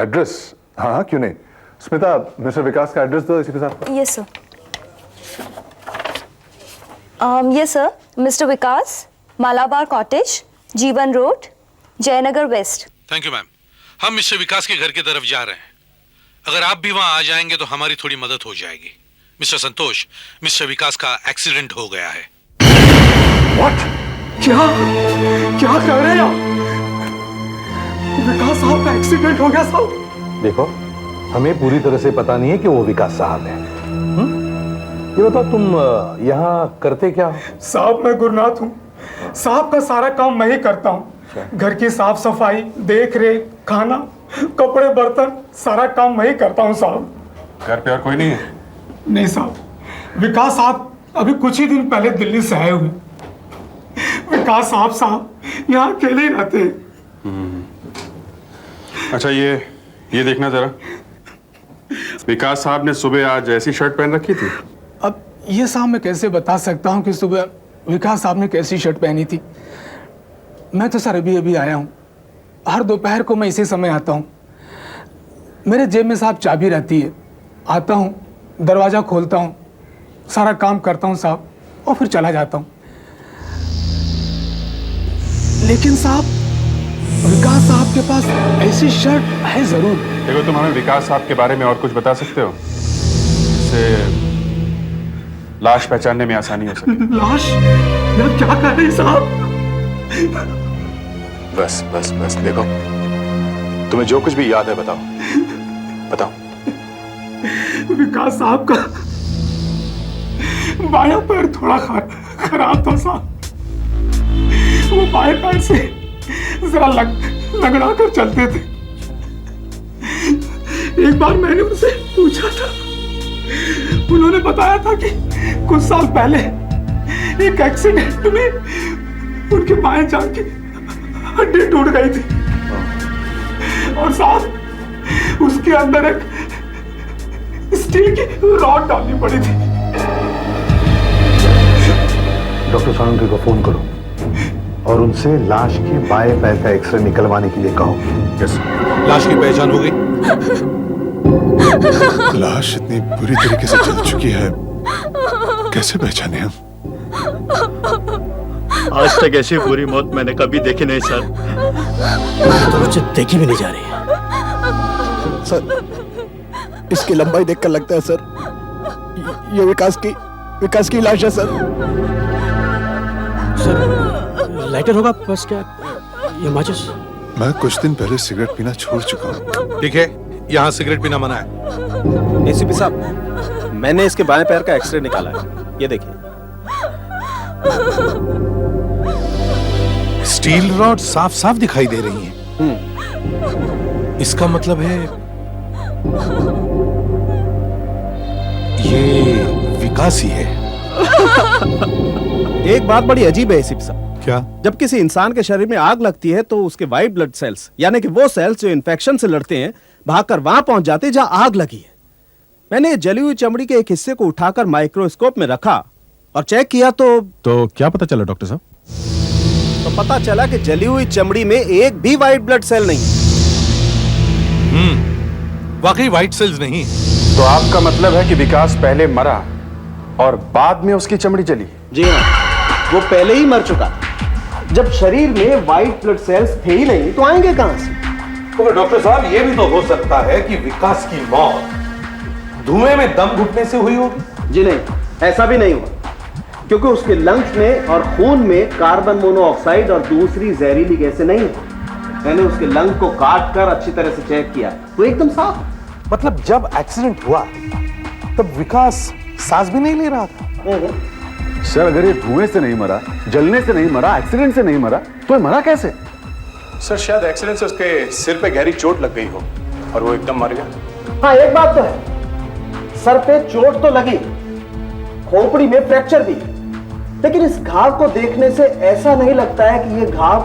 एड्रेस? हाँ हाँ, क्यों नहीं। स्मिता, मिस्टर विकास का एड्रेस दो एसीपी साहब। Yes sir. Yes sir, mister Vikas, Malabar cottage, Jeevan road, Jayanagar west. Thank you ma'am. हम मिस्टर विकास के घर की तरफ जा रहे हैं। अगर आप भी वहां आ जाएंगे तो हमारी थोड़ी मदद हो जाएगी। मिस्टर संतोष, मिस्टर विकास का एक्सीडेंट हो गया है। What? क्या कर रहे हैं आप? विकास साहब का एक्सीडेंट हो गया साहब। देखो, हमें पूरी तरह से पता नहीं है कि वो विकास साहब हैं। ये बताओ तुम यहाँ करते क्या हो? साहब मैं गुरनाथ हूँ। साहब का सारा काम मैं ही करता हूँ। घर की साफ सफाई, देख रेख, खाना, कपड़े, बर्तन, सारा काम मैं ही करता हूँ साहब। घर पे और कोई नहीं है? नहीं साहब, विकास साहब अभी कुछ ही दिन पहले दिल्ली से आए हुए। विकास साहब यहाँ अकेले ही रहते हैं। अच्छा ये देखना जरा, विकास साहब ने सुबह आज ऐसी शर्ट पहन रखी थी? अब ये साहब मैं कैसे बता सकता हूँ कि सुबह विकास साहब ने कैसी शर्ट पहनी थी। मैं तो सर अभी आया हूँ। हर दोपहर को मैं इसी समय आता हूँ। मेरे जेब में साहब चाबी रहती है। आता हूँ, दरवाज़ा खोलता हूँ, सारा काम करता हूँ साहब, और फिर चला जाता हूँ। लेकिन साहब विकास साहब के पास ऐसी शर्ट है जरूर। देखो, तुम हमें विकास साहब के बारे में और कुछ बता सकते हो जिससे लाश पहचानने में आसानी हो सके? लाश? मैं क्या कर रही साहब? बस देखो, तुम्हें जो कुछ भी याद है बताओ। विकास साहब का बायां पैर थोड़ा खराब था साहब। वो बाएं पैर से जरा लगड़ा कर चलते थे। एक बार मैंने उनसे पूछा था, उन्होंने बताया था कि कुछ साल पहले एक एक्सीडेंट में उनके बाएं जांघ की हड्डी टूट गई थी और साहब उसके अंदर एक स्टील की रॉड डालनी पड़ी थी। डॉक्टर सालुंके को फोन करो और उनसे लाश के बाएं पैर का एक्सरे निकलवाने के लिए कहो। यस। लाश की पहचान हो गई? लाश इतनी बुरी तरीके से जल चुकी है, कैसे पहचाने हम? आज तक ऐसी बुरी मौत मैंने कभी देखी नहीं सर। तो मुझे देखी भी नहीं जा रही सर। इसकी लंबाई देखकर लगता है सर ये विकास की लाश है सर। सर लाइटर होगा बस? क्या ये माचिस? मैं कुछ दिन पहले सिगरेट पीना छोड़ चुका हूँ। ठीक है, यहाँ सिगरेट पीना मना है। एसीपी साहब, मैंने इसके बाएं पैर का एक्सरे निकाला है, ये देखिए। स्टील रॉड साफ साफ दिखाई दे रही हैं। इसका मतलब है ये विकास ही है। एक बात बड़ी अजीब है एसीपी साहब। क्या? जब किसी इंसान के शरीर में आग लगती है तो उसके व्हाइट ब्लड सेल्स, यानी कि वो सेल्स जो इन्फेक्शन से लड़ते हैं, भागकर वहां पहुंच जाते हैं जहां आग लगी है। मैंने जली हुई चमड़ी के एक हिस्से को उठाकर माइक्रोस्कोप में रखा और चेक किया तो क्या पता चला डॉक्टर साहब? तो पता चला कि जली हुई चमड़ी में एक भी व्हाइट ब्लड सेल नहीं। वाकई व्हाइट सेल्स नहीं। तो आपका मतलब है कि विकास पहले मरा और बाद में उसकी चमड़ी जली? जी हाँ, वो पहले ही मर चुका। जब शरीर में व्हाइट ब्लड सेल्स थे ही नहीं तो आएंगे कहां से? तो डॉक्टर साहब, ये भी तो हो सकता है कि विकास की मौत धुएं में दम घुटने से हुई होगी। जी नहीं, ऐसा भी नहीं हुआ, क्योंकि उसके लंग्स में और खून में कार्बन मोनोऑक्साइड और दूसरी जहरीली गैसें नहीं है। मैंने उसके लंग को काट कर अच्छी तरह से चेक किया तो एकदम साफ। मतलब जब एक्सीडेंट हुआ तब विकास सांस भी नहीं ले रहा था? सर, अगर ये धुएं से नहीं मरा, जलने से नहीं मरा, एक्सीडेंट से नहीं मरा, तो ये मरा कैसे? सर शायद एक्सीडेंट से उसके सिर पे गहरी चोट लग गई हो और वो एकदम मर गया। हाँ, एक बात तो है, सर पे चोट तो लगी, खोपड़ी में फ्रैक्चर भी, लेकिन इस घाव को देखने से ऐसा नहीं लगता है कि यह घाव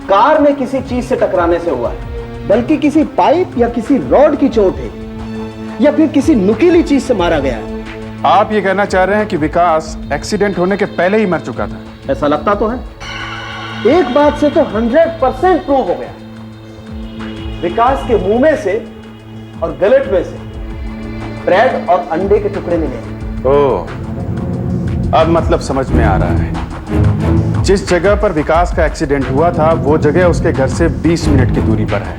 कार में किसी चीज से टकराने से हुआ है, बल्कि किसी पाइप या किसी रॉड की चोट है या फिर किसी नुकीली चीज से मारा गया है। आप ये कहना चाह रहे हैं कि विकास एक्सीडेंट होने के पहले ही मर चुका था? ऐसा लगता तो है। एक बात से तो 100% प्रूव हो गया, विकास के मुंह में से और गलट में से ब्रेड और अंडे के टुकड़े मिले। ओह, अब मतलब समझ में आ रहा है। जिस जगह पर विकास का एक्सीडेंट हुआ था वो जगह उसके घर से 20 मिनट की दूरी पर है।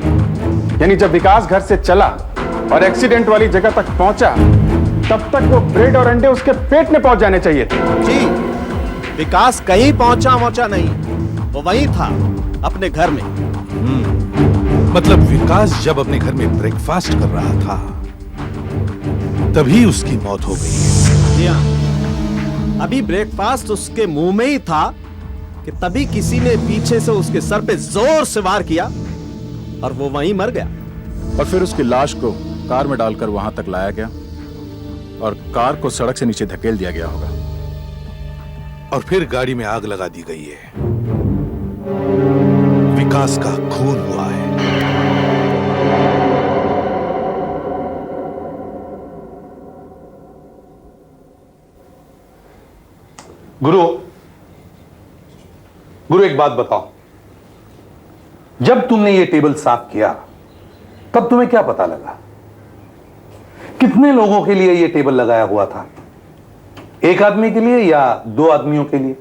यानी जब विकास घर से चला और एक्सीडेंट वाली जगह तक पहुंचा तब तक वो ब्रेड और अंडे उसके पेट में पहुंच जाने चाहिए थे। जी, विकास कहीं पहुंचा नहीं, वो वहीं था अपने घर में। मतलब विकास जब अपने घर में ब्रेकफास्ट कर रहा था तभी उसकी मौत हो गई। जी हाँ, अभी ब्रेकफास्ट उसके मुंह में ही था कि तभी किसी ने पीछे से उसके सर पे जोर से वार किया और वो वहीं मर गया। और फिर उसकी लाश को कार में डालकर वहां तक लाया गया और कार को सड़क से नीचे धकेल दिया गया होगा। और फिर गाड़ी में आग लगा दी गई है। विकास का खून हुआ है। गुरु एक बात बताओ, जब तुमने ये टेबल साफ किया तब तुम्हें क्या पता लगा? कितने लोगों के लिए ये टेबल लगाया हुआ था? एक आदमी के लिए या दो आदमियों के लिए?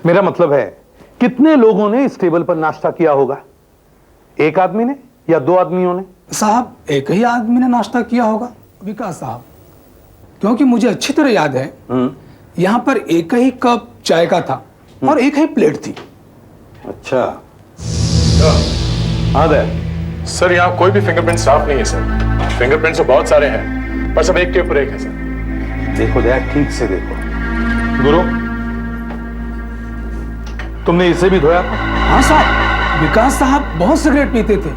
मेरा मतलब है कितने लोगों ने इस टेबल पर नाश्ता किया होगा? एक आदमी ने या दो आदमियों ने? साहब, एक ही आदमी ने नाश्ता किया होगा, विकास साहब, क्योंकि मुझे अच्छी तरह याद है यहां पर एक ही कप चाय का था और एक ही प्लेट थी। अच्छा, आदर सर यहाँ कोई भी फिंगरप्रिंट साफ नहीं है सर। फिंगरप्रिंट्स तो बहुत सारे हैं पर सब एक के ऊपर एक है सर। देखो दया, ठीक से देखो। गुरु, तुमने इसे भी धोया था? हाँ साहब, विकास साहब बहुत सिगरेट पीते थे,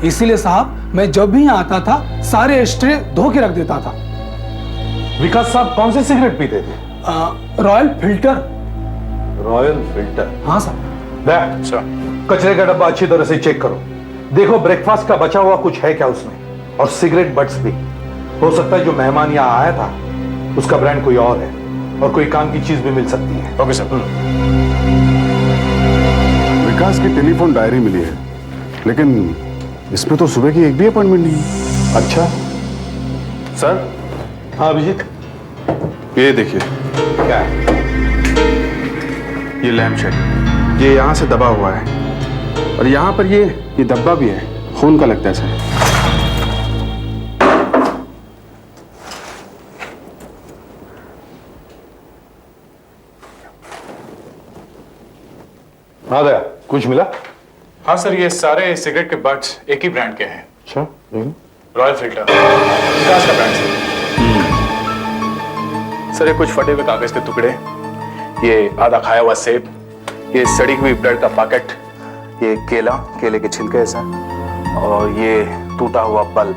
इसीलिए साहब मैं जब भी यहाँ आता था सारे स्ट्रे धो के रख देता था। विकास साहब कौन से सिगरेट पीते थे? Royal filter. Royal filter? हाँ साहब। कचरे का डब्बा अच्छी तरह से चेक करो, देखो ब्रेकफास्ट का बचा हुआ कुछ है क्या उसमें, और सिगरेट बट्स भी। हो सकता है जो मेहमान यहाँ आया था उसका ब्रांड कोई और है और कोई काम की चीज भी मिल सकती है। Okay sir. विकास की टेलीफोन डायरी मिली है, लेकिन इसमें तो सुबह की एक भी अपॉइंटमेंट नहीं है। अच्छा सर। हाँ अभिजीत, ये देखिए क्या है? ये लैम्प शेड, ये यहां से दबा हुआ है और यहां पर ये धब्बा भी है, खून का लगता है सर। हाँ दया, कुछ मिला? हाँ सर, ये सारे सिगरेट के बट्स एक ही ब्रांड के हैं। अच्छा, रॉयल फिल्टर, विकास का ब्रांड सर। ये कुछ फटे हुए कागज के टुकड़े, ये आधा खाया हुआ सेब, ये सड़ी हुई ब्रेड का पैकेट, ये केला, केले के छिलके है सर, और ये टूटा हुआ बल्ब,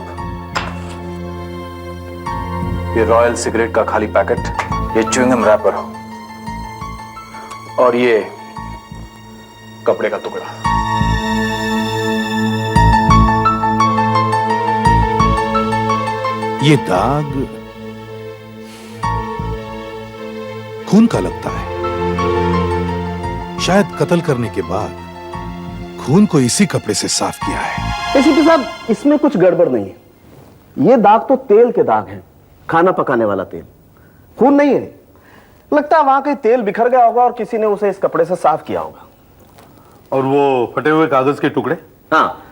ये रॉयल सिगरेट का खाली पैकेट, ये च्युइंगम रैपर, और ये कपड़े का टुकड़ा। ये दाग खून का लगता है। शायद कत्ल करने के बाद खून को इसी कपड़े से साफ किया है। एसीपी साहब, इसमें कुछ गड़बड़ नहीं है। ये दाग तो तेल के दाग हैं, खाना पकाने वाला तेल, खून नहीं है। लगता है वहां कहीं तेल बिखर गया होगा और किसी ने उसे इस कपड़े से साफ किया होगा। और वो फटे हुए कागज के टुकड़े? हाँ,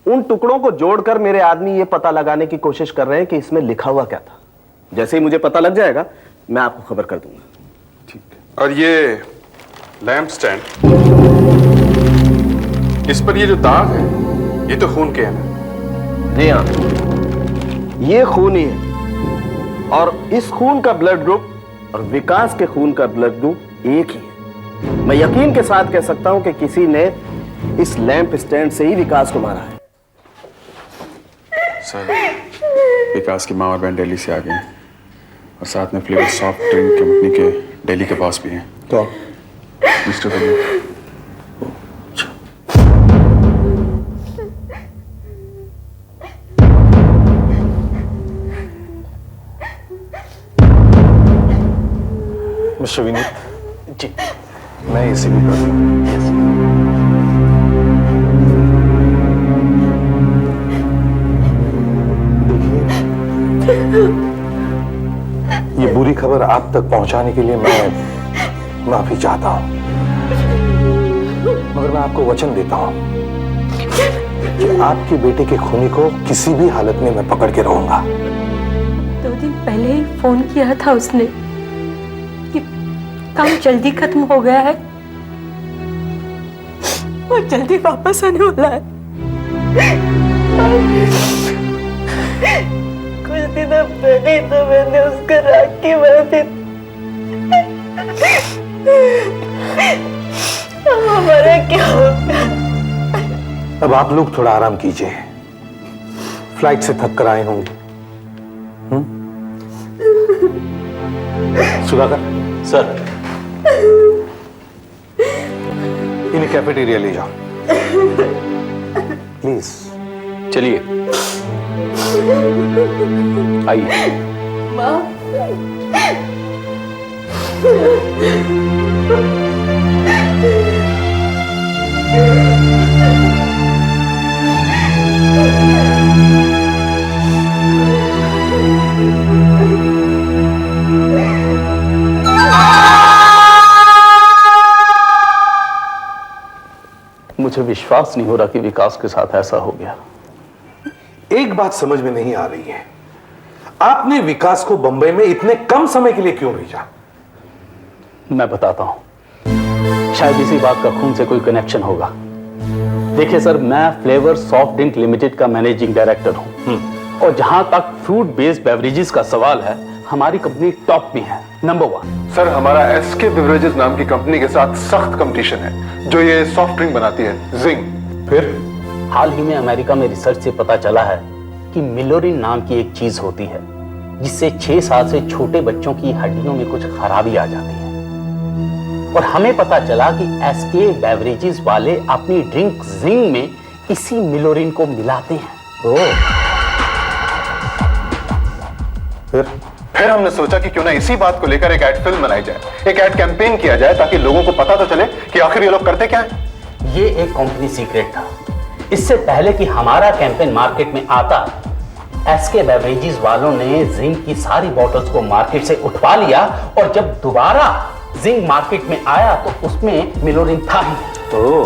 उन टुकड़ों को जोड़कर मेरे आदमी ये पता लगाने की कोशिश कर रहे हैं कि इसमें लिखा हुआ क्या था। जैसे ही मुझे पता लग जाएगा मैं आपको खबर कर दूंगा। ठीक है। और ये लैंप स्टैंड, इस पर ये जो दाग है ये तो खून के हैं ना? जी हाँ, ये खून ही है, और इस खून का ब्लड ग्रुप और विकास के खून का ब्लड ग्रुप एक ही है। मैं यकीन के साथ कह सकता हूं कि किसी ने इस लैंप स्टैंड से ही विकास को मारा है। सर, विकास की माँ और बहन दिल्ली से आ गए हैं और साथ में फ्लेवर सॉफ्ट ड्रिंक कंपनी के दिल्ली के पास भी हैं। तो मिस्टर दलिया, मिस्टर विनीत जी, मैं इसे भी कर दूं। ये बुरी खबर आप तक पहुंचाने के लिए मैं माफी चाहता हूं, मगर मैं आपको वचन देता हूं कि आपके बेटे के खूनी को किसी भी हालत में मैं पकड़ के रहूंगा। 2 दिन पहले ही फोन किया था उसने कि काम जल्दी खत्म हो गया है और जल्दी वापस आने वाला है। कुछ दिन पहले तो मैंने उसका राखी बांधी हमारा क्या होगा? अब आप लोग थोड़ा आराम कीजिए, फ्लाइट से थक कर आए होंगे। सुधाकर सर, इन्हें कैफेटेरिया ले जाओ प्लीज। चलिए आइए। माँ, मुझे विश्वास नहीं हो रहा कि विकास के साथ ऐसा हो गया। एक बात समझ में नहीं आ रही है, आपने विकास को बंबई में इतने कम समय के लिए क्यों भेजा? मैं बताता हूं, शायद इसी बात का खून से कोई कनेक्शन होगा। देखिए सर, मैं फ्लेवर सॉफ्ट ड्रिंक लिमिटेड का मैनेजिंग डायरेक्टर हूं, और जहां तक फ्रूट बेस्ड बेवरेजेस का सवाल है, हमारी कंपनी टॉप में है, नंबर 1। सर, हमारा एसके बेवरेजेस नाम की कंपनी के साथ सख्त कंपटीशन है, जो ये सॉफ्ट ड्रिंक बनाती है, जिंग। फिर हाल ही में अमेरिका में रिसर्च से पता चला है कि मिलोरिन नाम की एक चीज होती है, जिससे 6 साल से छोटे बच्चों की हड्डियों में कुछ खराबी आ जाती है। और हमें पता चला कि एसके बेवरेजेस वाले अपनी ड्रिंक जिंग में इसी मिलोरिन को मिलाते हैं। फिर हमने सोचा कि क्यों ना इसी बात को लेकर एक एड फिल्म बनाई जाए, एक एड कैंपेन किया जाए, ताकि लोगों को पता तो चले कि आखिर ये लोग करते क्या है। ये एक कंपनी सीक्रेट था। इससे पहले कि हमारा कैंपेन मार्केट में आता, एसके बेवरेजेस वालों ने जिंक की सारी बॉटल्स को मार्केट से उठवा लिया, और जब दोबारा जिंक मार्केट में आया तो उसमें मिलोरिन था ही। तो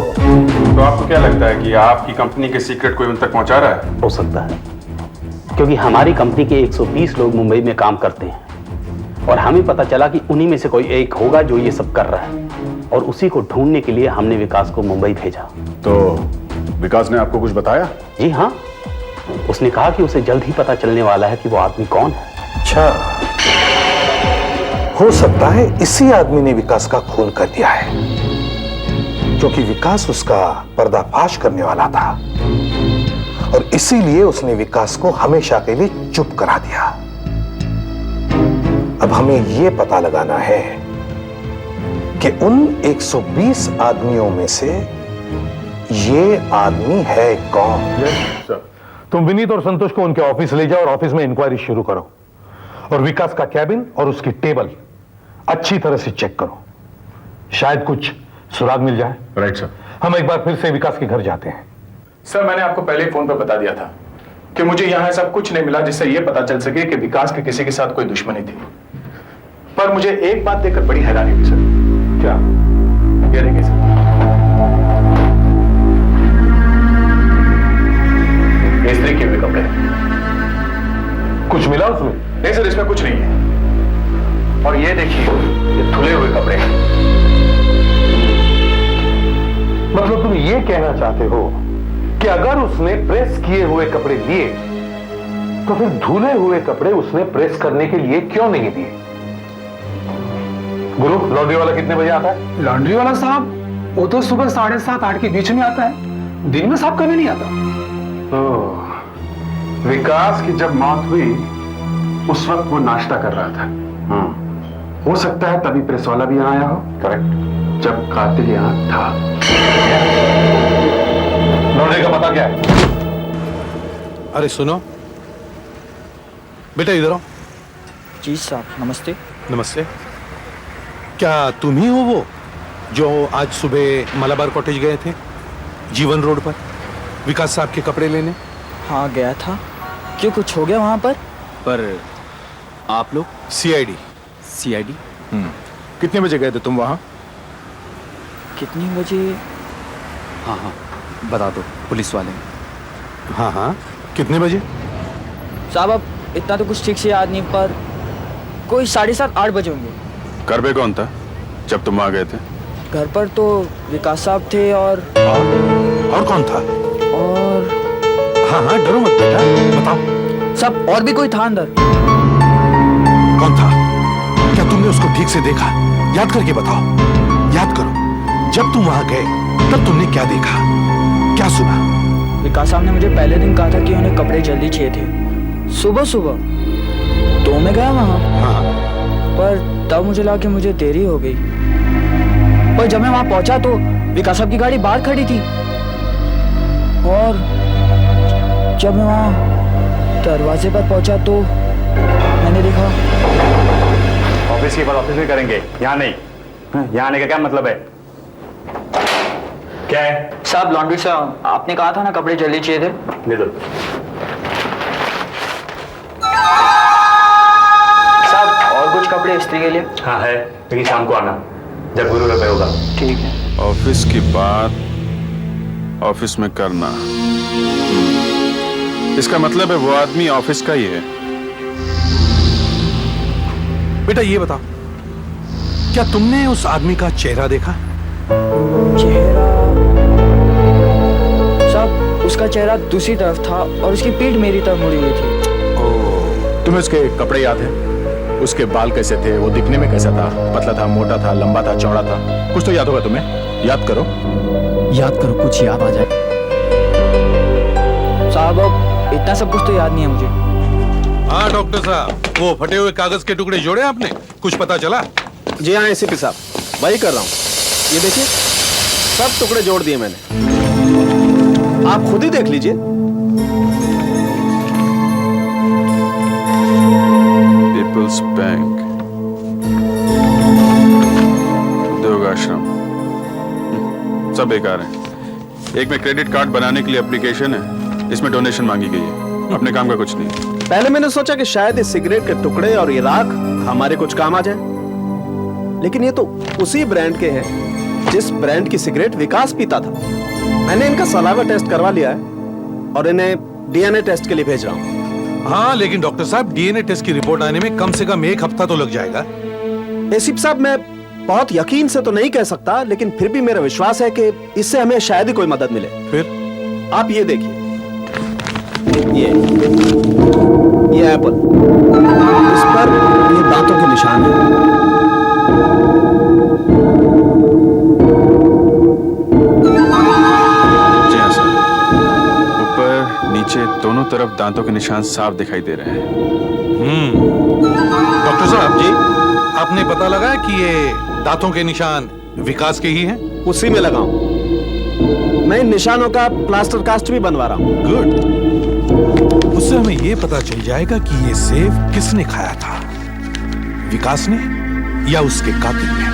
आपको क्या लगता है कि आपकी कंपनी के सीक्रेट कोई उन तक पहुंचा रहा है? हो सकता है, क्योंकि हमारी कंपनी के 120 लोग मुंबई में काम करते हैं, और हमें पता चला कि उन्हीं में से कोई एक होगा जो ये सब कर रहा है, और उसी को ढूंढने के लिए हमने विकास को मुंबई भेजा। तो विकास ने आपको कुछ बताया? जी हाँ, उसने कहा कि उसे जल्द ही पता चलने वाला है कि वो आदमी कौन है। अच्छा, हो सकता है इसी आदमी ने विकास का खून कर दिया है, क्योंकि विकास उसका पर्दाफाश करने वाला था, और इसीलिए उसने विकास को हमेशा के लिए चुप करा दिया। अब हमें यह पता लगाना है कि उन 120 आदमियों में से ये आदमी है कौन। तुम विनीत और संतोष को उनके ऑफिस ले जाओ और ऑफिस में इंक्वायरी शुरू करो, और विकास का कैबिन और उसकी टेबल अच्छी तरह से चेक करो, शायद कुछ सुराग मिल जाए। Right sir. हम एक बार फिर से विकास के घर जाते हैं। सर, मैंने आपको पहले ही फोन पर बता दिया था कि मुझे यहां ऐसा कुछ नहीं मिला जिससे यह पता चल सके कि विकास के किसी के साथ कोई दुश्मनी थी। पर मुझे एक बात देखकर बड़ी हैरानी हुई सर। क्या? ये देखिए सर, इस्त्री किए हुए कपड़े। कुछ मिला उसमें? नहीं सर, इसमें कुछ नहीं है। और ये देखिए, ये धुले हुए कपड़े। मतलब तुम ये कहना चाहते हो कि अगर उसने प्रेस किए हुए कपड़े लिए, तो फिर धुले हुए कपड़े उसने प्रेस करने के लिए क्यों नहीं दिए? गुरु, लॉन्ड्री वाला कितने बजे आता है? लॉन्ड्री वाला साहब वो तो सुबह 7:30-8 के बीच में आता है, दिन में साहब कभी नहीं आता। विकास की जब मौत हुई उस वक्त वो नाश्ता कर रहा था। हो सकता है तभी प्रेस वाला भी यहाँ आया हो। करेक्ट, जब कातिल यहाँ था। लॉन्ड्री का पता क्या है? अरे सुनो बेटा, इधर आओ। जी साहब, नमस्ते। नमस्ते। क्या तुम ही हो वो जो आज सुबह मलाबार कॉटेज गए थे, जीवन रोड पर, विकास साहब के कपड़े लेने? हाँ, गया था। क्यों, कुछ हो गया वहां पर? आप लोग? सीआईडी। सीआईडी? कितने बजे गए थे तुम वहां? कितने बजे? हाँ, बता दो, पुलिस वाले। हाँ, कितने बजे? साहब अब इतना तो कुछ ठीक से याद नहीं, पर कोई 7:30-8 बजे होंगे। घर पे कौन था जब तुम वहां गए थे? घर पर तो विकास साहब थे। और कौन था? और हाँ, डरो मत बेटा, बताओ। सब और भी कोई था अंदर। कौन था? क्या तुमने उसको ठीक से देखा? याद करके बताओ, याद करो, जब तुम वहां गए तब तुमने क्या देखा, क्या सुना? विकास साहब ने मुझे पहले दिन कहा था कि उन्हें कपड़े जल्दी चाहिए थे, सुबह सुबह। तो मैं गया वहां। हाँ। पर तब मुझे लगा कि मुझे देरी हो गई। पर जब मैं वहां पहुंचा तो विकास साहब की गाड़ी बाहर खड़ी थी, और जब मैं वहां दरवाजे पर पहुंचा तो मैंने देखा। ऑफिस की बात ऑफिस में करेंगे, यहाँ नहीं। यहाँ आने का क्या मतलब है? क्या है? साहब लॉन्ड्री से आपने कहा था ना कपड़े जल्दी चाहिए थे। ले दो। साहब और कुछ कपड़े इस्त्री के लिए? हाँ है, लेकिन शाम को आना जब गुरु रुपए होगा। ठीक है। ऑफिस की बात ऑफिस में करना, इसका मतलब है वो आदमी ऑफिस का ही है। बेटा ये बताओ, क्या तुमने उस आदमी का चेहरा देखा? चेहरा? साहब उसका चेहरा दूसरी तरफ था और उसकी पीठ मेरी तरफ मुड़ी हुई थी। तुम्हें उसके कपड़े याद है? उसके बाल कैसे थे? वो दिखने में कैसा था? पतला था, मोटा था, लंबा था, चौड़ा था? कुछ तो याद होगा तुम्हें, याद करो। याद करो, कुछ याद आ जाए। साहब अब इतना सब कुछ तो याद नहीं है मुझे। हाँ डॉक्टर साहब, वो फटे हुए कागज के टुकड़े जोड़े आपने, कुछ पता चला? जी हाँ एसीपी साहब, वही कर रहा हूँ। ये देखिए, सब टुकड़े जोड़ दिए मैंने, आप खुद ही देख लीजिए। पीपल्स बैंक, उद्योग आश्रम, सब बेकार है। एक में क्रेडिट कार्ड बनाने के लिए एप्लीकेशन है, इसमें डोनेशन मांगी गई है, अपने काम का कुछ नहीं। पहले मैंने सोचा कि शायद इस सिगरेट के टुकड़े और ये राख हमारे कुछ काम आ जाए, लेकिन ये तो उसी ब्रांड के हैं जिस ब्रांड की सिगरेट विकास पीता था। मैंने इनका सलावा टेस्ट करवा लिया है और इन्हें डीएनए टेस्ट के लिए भेज रहा हूँ। हाँ लेकिन डॉक्टर साहब, डीएनए टेस्ट की रिपोर्ट आने में कम से कम 1 हफ्ता तो लग जाएगा। एसीपी साहब, मैं बहुत यकीन से तो नहीं कह सकता, लेकिन फिर भी मेरा विश्वास है कि इससे हमें शायद ही कोई मदद मिले। फिर आप ये देखिए, ये एप्पल, इस पर ये दांतों के निशान है। जी हाँ सर, ऊपर नीचे दोनों तरफ दांतों के निशान साफ दिखाई दे रहे हैं। डॉक्टर साहब जी, आपने पता लगाया कि ये दांतों के निशान विकास के ही हैं? उसी में लगाऊं। मैं इन निशानों का प्लास्टर कास्ट भी बनवा रहा हूं। गुड, उससे हमें ये पता चल जाएगा कि ये सेब किसने खाया था, विकास ने या उसके कातिल ने।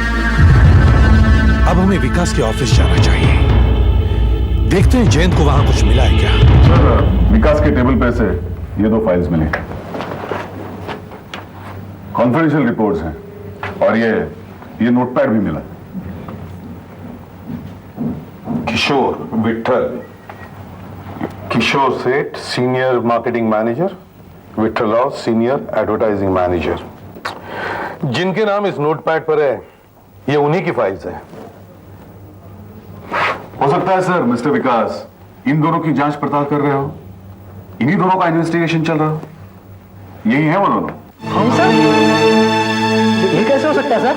अब हमें विकास के ऑफिस जाना चाहिए, देखते हैं जयंत को वहां कुछ मिला है क्या। सर, विकास के टेबल पे से ये 2 फाइल्स मिली, कॉन्फिडेंशियल रिपोर्ट्स हैं, और ये नोटपैड भी मिला। किशोर Vithal, Kishore Seth senior marketing manager, Vithal Rao senior advertising manager. जिनके नाम इस नोटपैड पर है, ये उन्हीं की फाइल्स है। हो सकता है सर मिस्टर विकास इन दोनों की जांच पड़ताल कर रहे हो, इन्हीं दोनों का इन्वेस्टिगेशन चल रहा हो। यही है वो दोनों। हम सर, ये कैसे हो सकता है सर?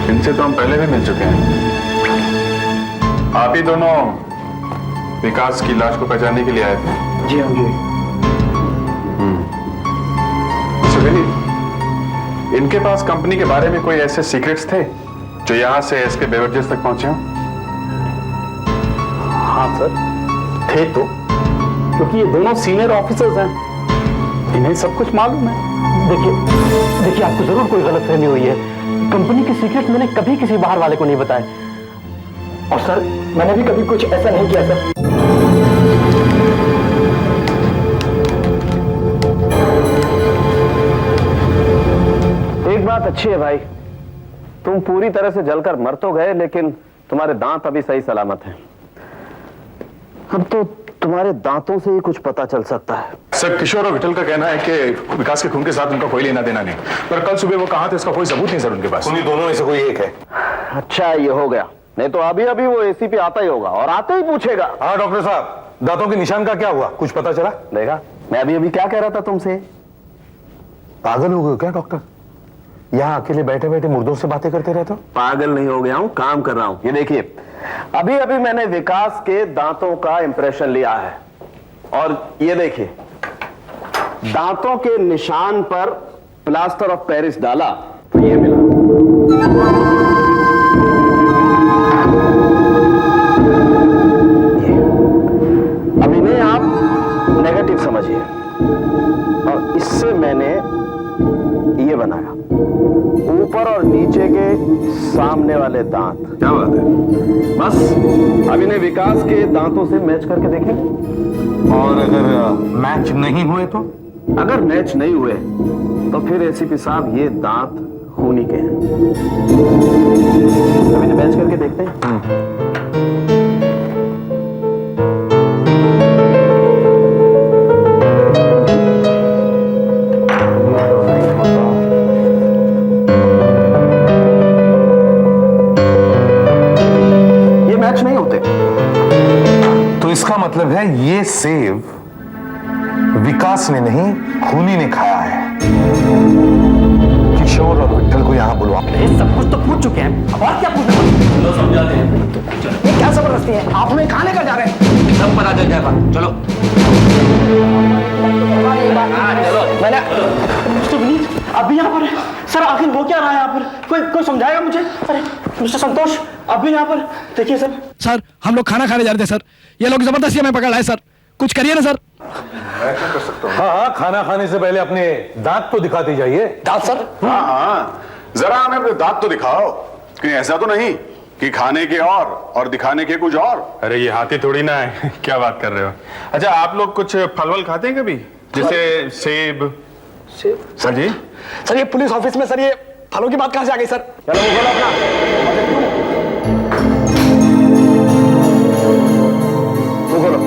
इनसे तो हम पहले भी मिल चुके हैं। आप ही दोनों विकास की लाश को पहचानने के लिए आए थे? जी हाँ जी। सुखदेव, इनके पास कंपनी के बारे में कोई ऐसे सीक्रेट्स थे जो यहां से एसके बेवरेजेस तक पहुंचे हो? हाँ सर, थे तो, क्योंकि ये दोनों सीनियर ऑफिसर्स हैं, इन्हें सब कुछ मालूम है। देखिए आपको जरूर कोई गलतफहमी हुई है। कंपनी की सीक्रेट मैंने कभी किसी बाहर वाले को नहीं बताए, और सर मैंने भी कभी कुछ ऐसा नहीं किया सर। एक बात अच्छी है भाई, तुम पूरी तरह से जलकर मर तो गए, लेकिन तुम्हारे दांत अभी सही सलामत हैं। अब तो तुम्हारे दांतों से ही कुछ पता चल सकता है। सर, किशोर और विठल का कहना है कि विकास के खून के साथ उनका कोई लेना देना नहीं, पर कल सुबह वो कहाँ थे इसका कोई सबूत नहीं सर उनके पास। उन्हीं दोनों में से कोई एक है। अच्छा ये हो गया, नहीं तो अभी अभी वो एसीपी आता ही होगा और आते ही पूछेगा। हाँ डॉक्टर साहब, दांतों के निशान का क्या हुआ, कुछ पता चला? देखा, मैं अभी अभी क्या कह रहा था तुमसे। पागल हो गए क्या डॉक्टर? यहाँ अकेले बैठे बैठे मुर्दों से बातें करते रहते हो? पागल नहीं हो गया हूं, काम कर रहा हूं। ये देखिए, अभी अभी मैंने विकास के दांतों का इंप्रेशन लिया है और ये देखिए, दांतों के निशान पर प्लास्टर ऑफ पेरिस डाला तो ये मिला। अब इन्हें आप नेगेटिव समझिए और इससे मैंने ये बनाया, ऊपर और नीचे के सामने वाले दांत। क्या बात है, बस अब इन्हें विकास के दांतों से मैच करके देखें। और अगर मैच नहीं हुए तो? अगर मैच नहीं हुए तो फिर एसीपी साहब ये दांत खूनी के हैं। अब इन्हें मैच करके देखते हैं। इसका मतलब है ये सेब विकास ने नहीं, खूनी ने खाया है। किशोर और विट्ठल को यहां बुलवा। सब कुछ तो पूछ चुके हैं, अब और क्या पूछना? चलो समझाते हैं। ये क्या जबरदस्ती है? आप हमें कहां लेकर जा रहे हैं? सब पता चल जाएगा, चलो। चलो मैंने मिस्टर विनीत अभी यहाँ पर है सर। आखिर वो क्या रहा है यहाँ पर? कोई समझाएगा मुझे? अरे मिस्टर संतोष अभी यहाँ पर देखिए सर हम लोग खाना खाने जा रहे थे सर, ये लोग जबरदस्ती हमें पकड़ लाए सर, कुछ करिए ना सर। मैं क्या कर सकता हूँ? हाँ, खाना खाने से पहले अपने दांत तो दिखाते जाइए। दांत सर? हाँ, जरा हमें अपने दांत तो दिखाओ। कहीं ऐसा तो नहीं कि खाने के और दिखाने के कुछ और? अरे ये हाथी थोड़ी ना है। क्या बात कर रहे हो? अच्छा आप लोग कुछ फल वल खाते हैं कभी, जैसे सेब? सर जी? सर ये पुलिस ऑफिस में सर ये फलों की बात कहां से आ गई सर? चलो वो बोलो अपना। वो बोलो।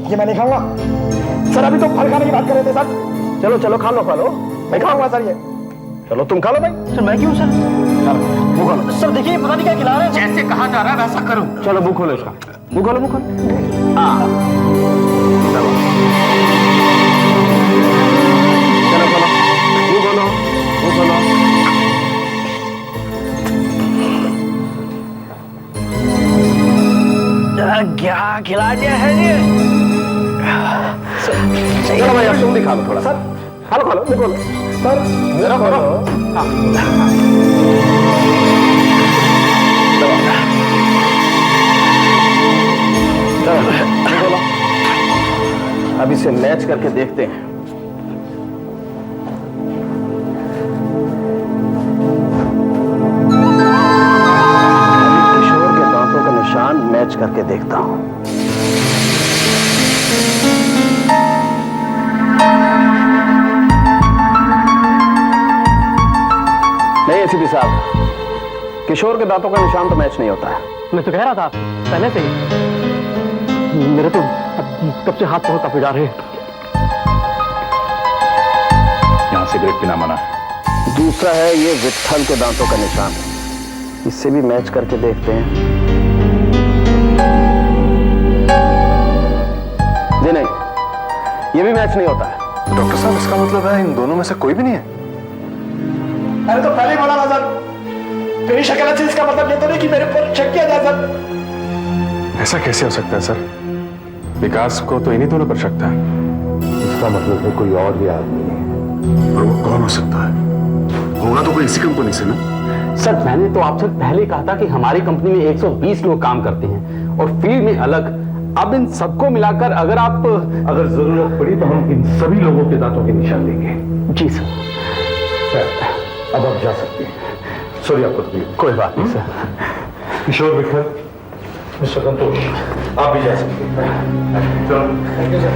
ये मैं नहीं खाऊंगा सर। अभी तो फल खाने की बात कर रहे थे सर। चलो चलो खा लो खा लो। मैं खाऊंगा सर ये। चलो तुम खा लो भाई। सर मैं क्यों सर? चलो मुंह खोलो। सर देखिए पता नहीं क्या खिला रहे हैं। जैसे कहा जा रहा है वैसा करो। चलो मुंह खोलो इसका। मुंह खोलो मुंह खोलो। हाँ चलो चलो खोलो मुंह खोलो मुंह खोलो। क्या खिला दिया है ये? चलो भाई अब तुम भी खा लो थोड़ा। सर खा लो मुंह खोलो। सर जरा खोलो। अब इसे मैच करके देखते हैं। किशोर के दांतों का निशान मैच करके देखता हूं। नहीं एसीपी साहब, किशोर के दांतों का निशान तो मैच नहीं होता है। मैं तो कह रहा था पहले से ही, मेरे तो तब से हाथ बहुत कांपे जा रहे हैं। यहाँ सिगरेट पीना मना है। दूसरा है ये विट्ठल के दांतों का निशान, इससे भी मैच करके देखते हैं। जी नहीं, ये भी मैच नहीं होता है। डॉक्टर साहब इसका मतलब है इन दोनों में से कोई भी नहीं है? मैंने तो पहले ही बोला था सर, मेरी शक्ल से इसका मतलब ये तो नहीं कि मेरे पर शक किया जाए सर। ऐसा कैसे हो सकता है सर? विकास को तो इन्हीं दोनों पर शक था। इसका मतलब है कोई और भी आदमी है। और वो कौन हो सकता है? होगा तो कोई इसी कंपनी से ना? सर मैंने तो आपसे पहले कहा था कि हमारी कंपनी में 120 लोग काम करते हैं और फील्ड में अलग। अब इन सबको मिलाकर अगर जरूरत पड़ी तो हम इन सभी लोगों के दांतों के निशान लेंगे। जी सर। अब आप जा सकते हैं। सॉरी आपको तकलीफ। कोई बात नहीं सर। किशोर विट्ठल, मिस्टर संतोष, आप भी जा सकते हैं। चलो थैंक यू सर।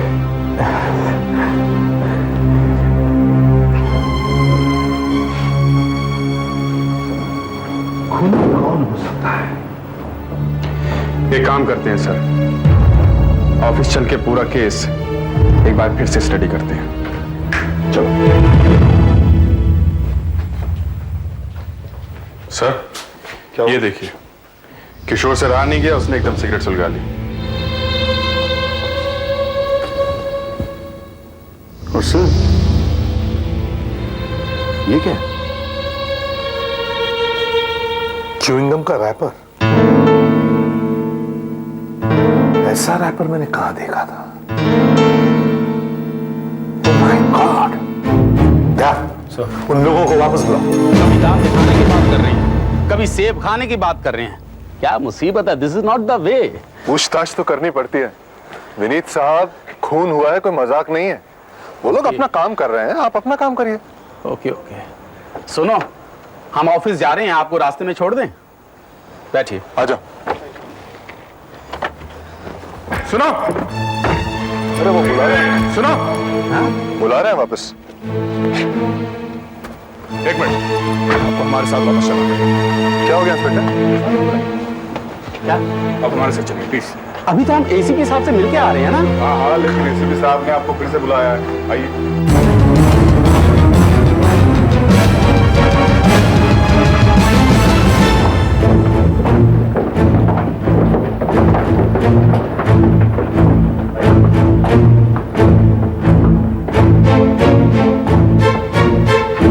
खून कौन हो सकता है? एक काम करते हैं सर, ऑफिस चल के पूरा केस एक बार फिर से स्टडी करते हैं। चलो सर, ये देखिए, किशोर से रहा नहीं गया, उसने एकदम सिगरेट सुलगा ली। और सर ये क्या है? च्युइंगम का रैपर? ऐसा रैपर मैंने कहां देखा था? Oh my God! उन लोगों को वापस बुलाओ। कभी दाम दिखाने की बात कर रही हैं, कभी सेब खाने की बात कर रहे हैं। क्या मुसीबत है? This is not the way. पूछताछ तो करनी पड़ती है विनीत साहब, खून हुआ है, कोई मजाक नहीं है। वो लोग अपना काम कर रहे हैं, आप अपना काम करिए। Okay okay. सुनो, हम ऑफिस जा रहे हैं, आपको रास्ते में छोड़ दें? बैठिए। आ जाओ। सुनो, अरे वो बुला रहे हैं। सुनो, बुला रहे हैं वापस। एक मिनट, आपको हमारे साथ वापस चलना है। क्या हो गया इंस्पेक्टर? क्या? आप हमारे साथ चलिए प्लीज। अभी तो हम एसीपी साहब से मिलके आ रहे हैं ना। हाँ, लेकिन एसीपी साहब ने आपको फिर से बुलाया है, आइए।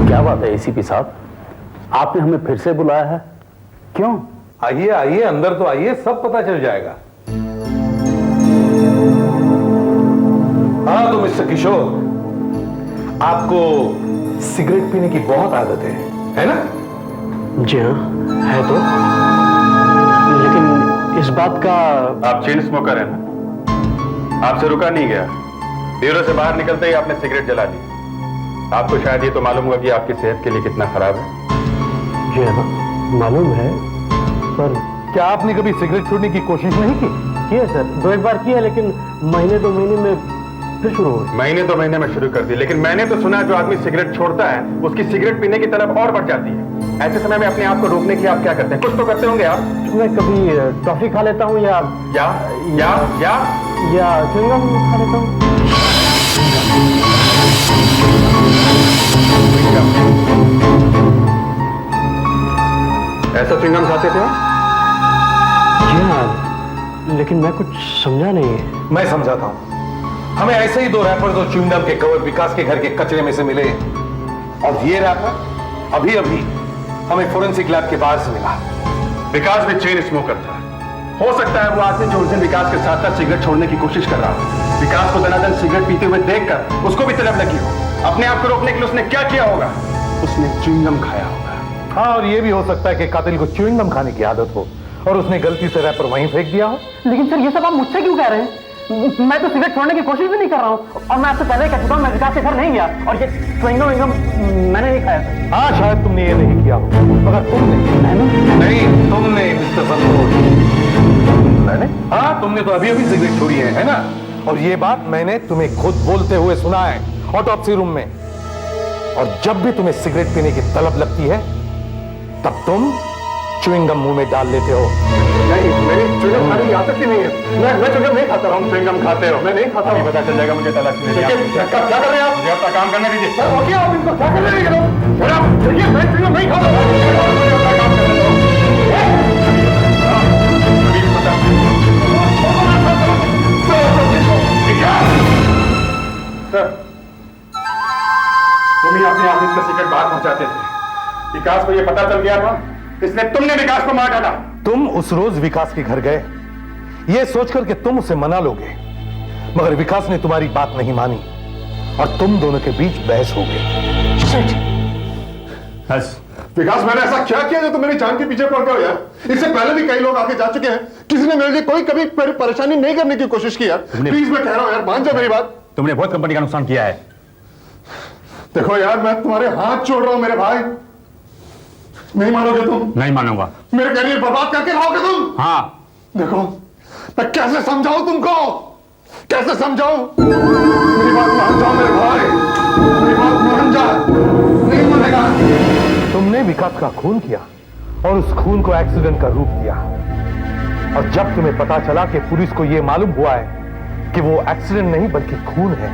क्या बात है एसीपी साहब, आपने हमें फिर से बुलाया है? क्यों? आइए आइए, अंदर तो आइए, सब पता चल जाएगा। हाँ तो मिस्टर किशोर, आपको सिगरेट पीने की बहुत आदत है ना? जी हाँ, है तो। लेकिन इस बात का आप चेन स्मोकर हैं ना? आपसे रुका नहीं गया। ब्यूरो से बाहर निकलते ही आपने सिगरेट जला ली। आपको शायद ये तो मालूम होगा कि आपकी सेहत के लिए कितना खराब है। जी हाँ, मालूम है, पर क्या आपने कभी सिगरेट छोड़ने की कोशिश नहीं की? है सर, 2-1 बार किया, लेकिन महीने 2 महीने में फिर शुरू हो। महीने 2 महीने में शुरू कर दी, लेकिन मैंने तो सुना जो आदमी सिगरेट छोड़ता है उसकी सिगरेट पीने की तलब और बढ़ जाती है। ऐसे समय में अपने आप को रोकने की आप क्या करते हैं? कुछ तो करते होंगे आप। मैं कभी टॉफी खा लेता हूँ या च्युइंगम खा लेता हूँ। ऐसा च्युइंगम खाते थे? जी हाँ, लेकिन मैं कुछ समझा नहीं। मैं समझाता हूं। हमें ऐसे ही 2 रैपर जो च्युइंगम के कवर विकास के घर के कचरे में से मिले, और ये रैपर अभी अभी हमें फोरेंसिक लैब के बाहर से मिला। विकास भी चेन स्मोकर था। हो सकता है वो आदमी जो उस दिन विकास के साथ साथ सिगरेट छोड़ने की कोशिश कर रहा हो, विकास को दनादन सिगरेट पीते हुए देखकर उसको भी तलब लगी हो। अपने आप को रोकने के लिए उसने क्या किया होगा? उसने च्युइंगम खाया होगा। हाँ, और ये भी हो सकता है कि कातिल को च्युइंगम खाने की आदत हो और उसने गलती से रैपर वहीं फेंक दिया हो। लेकिन सर, ये सब आप मुझसे क्यों कह रहे हैं? मैं तो सिगरेट छोड़ने की कोशिश भी नहीं कर रहा हूँ, और मैं आपसे पहले कह चुका हूँ, मैं विकास के घर नहीं गया, और ये च्युइंगम मैंने नहीं खाया। हाँ, शायद तुमने ये नहीं किया हो, मगर तुमने नहीं, तुमने मिस्टर संतोष, मैंने? हाँ, तुमने तो अभी अभी सिगरेट छोड़ी है ना? और ये बात मैंने तुम्हें खुद बोलते हुए सुना है ऑटोप्सी रूम में। और जब भी तुम्हें सिगरेट पीने की तलब लगती है, तब तुम च्युइंगम मुंह में डाल लेते हो। नहीं, मेरी च्युइंगम खाने की आदत ही नहीं है। मैं च्युइंगम नहीं खाता हूँ। च्युइंगम खाते हो? मैं नहीं खाता हूँ। पता चल जाएगा मुझे तलाशी में। क्या कर रहे हैं आप? मुझे अपना काम करने दीजिए। सर, रोकिए आप इनको। क्या कर रहे हैं? देखिए, मैं च्युइंगम नहीं खाता। मुझे अपना काम करने दो। सर, तुम ही अपने ऑफिस का सिगरेट बाहर पहुंचाते थे। विकास को ये पता चल गया था, इसलिए तुमने विकास को मार डाला। तुम उस रोज विकास के घर गए ये सोचकर कि तुम उसे मना लोगे, मगर विकास ने तुम्हारी बात नहीं मानी और तुम दोनों के बीच बहस हो गई। विकास, मैंने ऐसा क्या किया जो तुम मेरी जान के पीछे पड़ गए हो यार? इससे पहले भी कई लोग आके जा चुके हैं, किसी ने मेरे लिए कोई कभी परेशानी नहीं करने की कोशिश की यार। प्लीज, मैं कह रहा हूं यार, मान जाओ मेरी बात। तुमने बहुत कंपनी का नुकसान किया है। देखो यार, मैं तुम्हारे हाथ छोड़ रहा हूं मेरे भाई। नहीं मानोगे तुम? नहीं मानूंगा। मेरे करियर बर्बाद करके रहोगे तुम? हाँ। देखो, मैं कैसे समझाऊं तुमको, कैसे समझाऊं? मेरी बात मान जाओ मेरे भाई, मेरी बात मान जा। नहीं मानेगा। तुमने विकास का खून किया और उस खून को एक्सीडेंट का रूप दिया, और जब तुम्हें पता चला कि पुलिस को यह मालूम हुआ है कि वो एक्सीडेंट नहीं बल्कि खून है,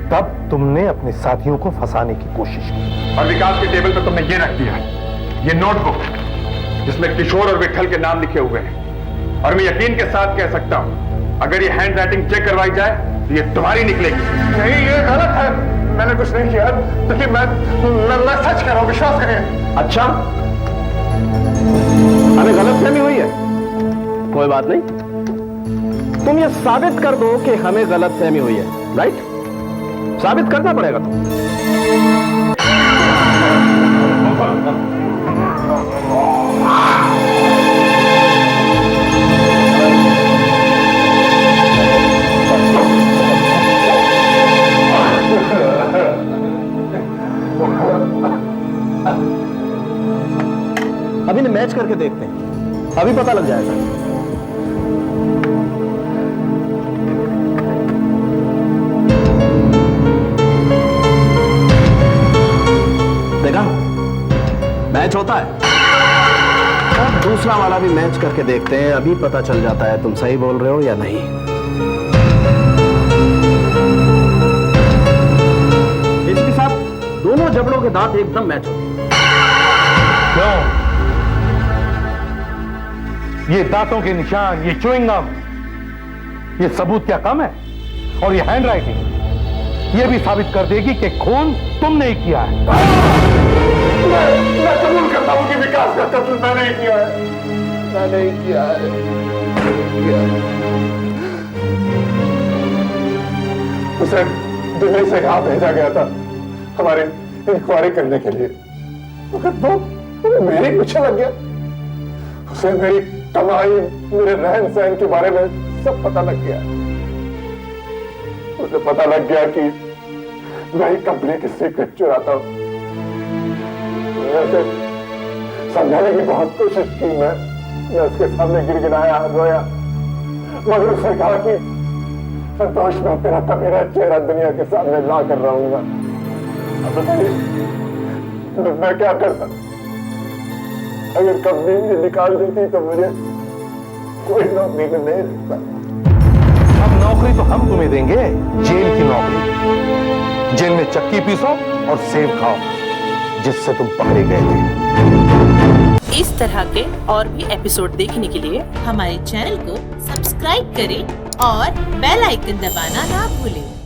तब तुमने अपने साथियों को फंसाने की कोशिश की। और विकास के टेबल पर तुमने ये रख दिया, ये नोटबुक जिसमें किशोर और विठल के नाम लिखे हुए हैं। और मैं यकीन के साथ कह सकता हूं, अगर ये हैंड राइटिंग चेक करवाई जाए तो ये तुम्हारी निकलेगी। नहीं, ये गलत है, मैंने कुछ नहीं किया। देखिए, मैं सच कह रहा हूं, विश्वास करें। अच्छा, हमें गलतफहमी हुई है, कोई बात नहीं, तुम ये साबित कर दो कि हमें गलतफहमी हुई है, राइट? साबित करना पड़ेगा अभी ने मैच करके देखते हैं, अभी पता लग जाएगा। देखा, मैच होता है। अब दूसरा वाला भी मैच करके देखते हैं, अभी पता चल जाता है तुम सही बोल रहे हो या नहीं। एसीपी साहब, दोनों जबड़ों के दांत एकदम मैच होते हैं। क्यों? ये दांतों के निशान, ये च्युइंग गम, ये सबूत क्या कम है? और ये हैंड राइटिंग ये भी साबित कर देगी कि खून तुमने ही किया है। मैं कबूल करता हूं कि विकास का कत्ल मैंने ही किया है, मैंने ही किया है। उसे दिल्ली से यहां भेजा गया था हमारी इंक्वायरी करने के लिए, मगर वो मेरे पीछे लग गया। उसे मेरी कमाई, मेरे रहन सहन के बारे में सब पता लग गया। उसे पता लग गया कि मैं ही कंपनी की सीक्रेट चुराता हूं। वैसे समझाने की बहुत कोशिश की मैं उसके सामने गिड़गिड़ाया, रोया, मगर उसने कहा कि संतोष, मैं तेरा मेरा चेहरा दुनिया के सामने ला कर रहूंगा। अब बताइए मैं क्या करता? अगर कंपनी मुझे निकाल देती तो मुझे कोई नौकरी में नहीं रखता। अब नौकरी तो हम तुम्हें देंगे, जेल की नौकरी। जेल में चक्की पीसो और सेब खाओ, जिससे तुम पकड़े गए थे। इस तरह के और भी एपिसोड देखने के लिए हमारे चैनल को सब्सक्राइब करें और बेल आइकन दबाना ना भूलें।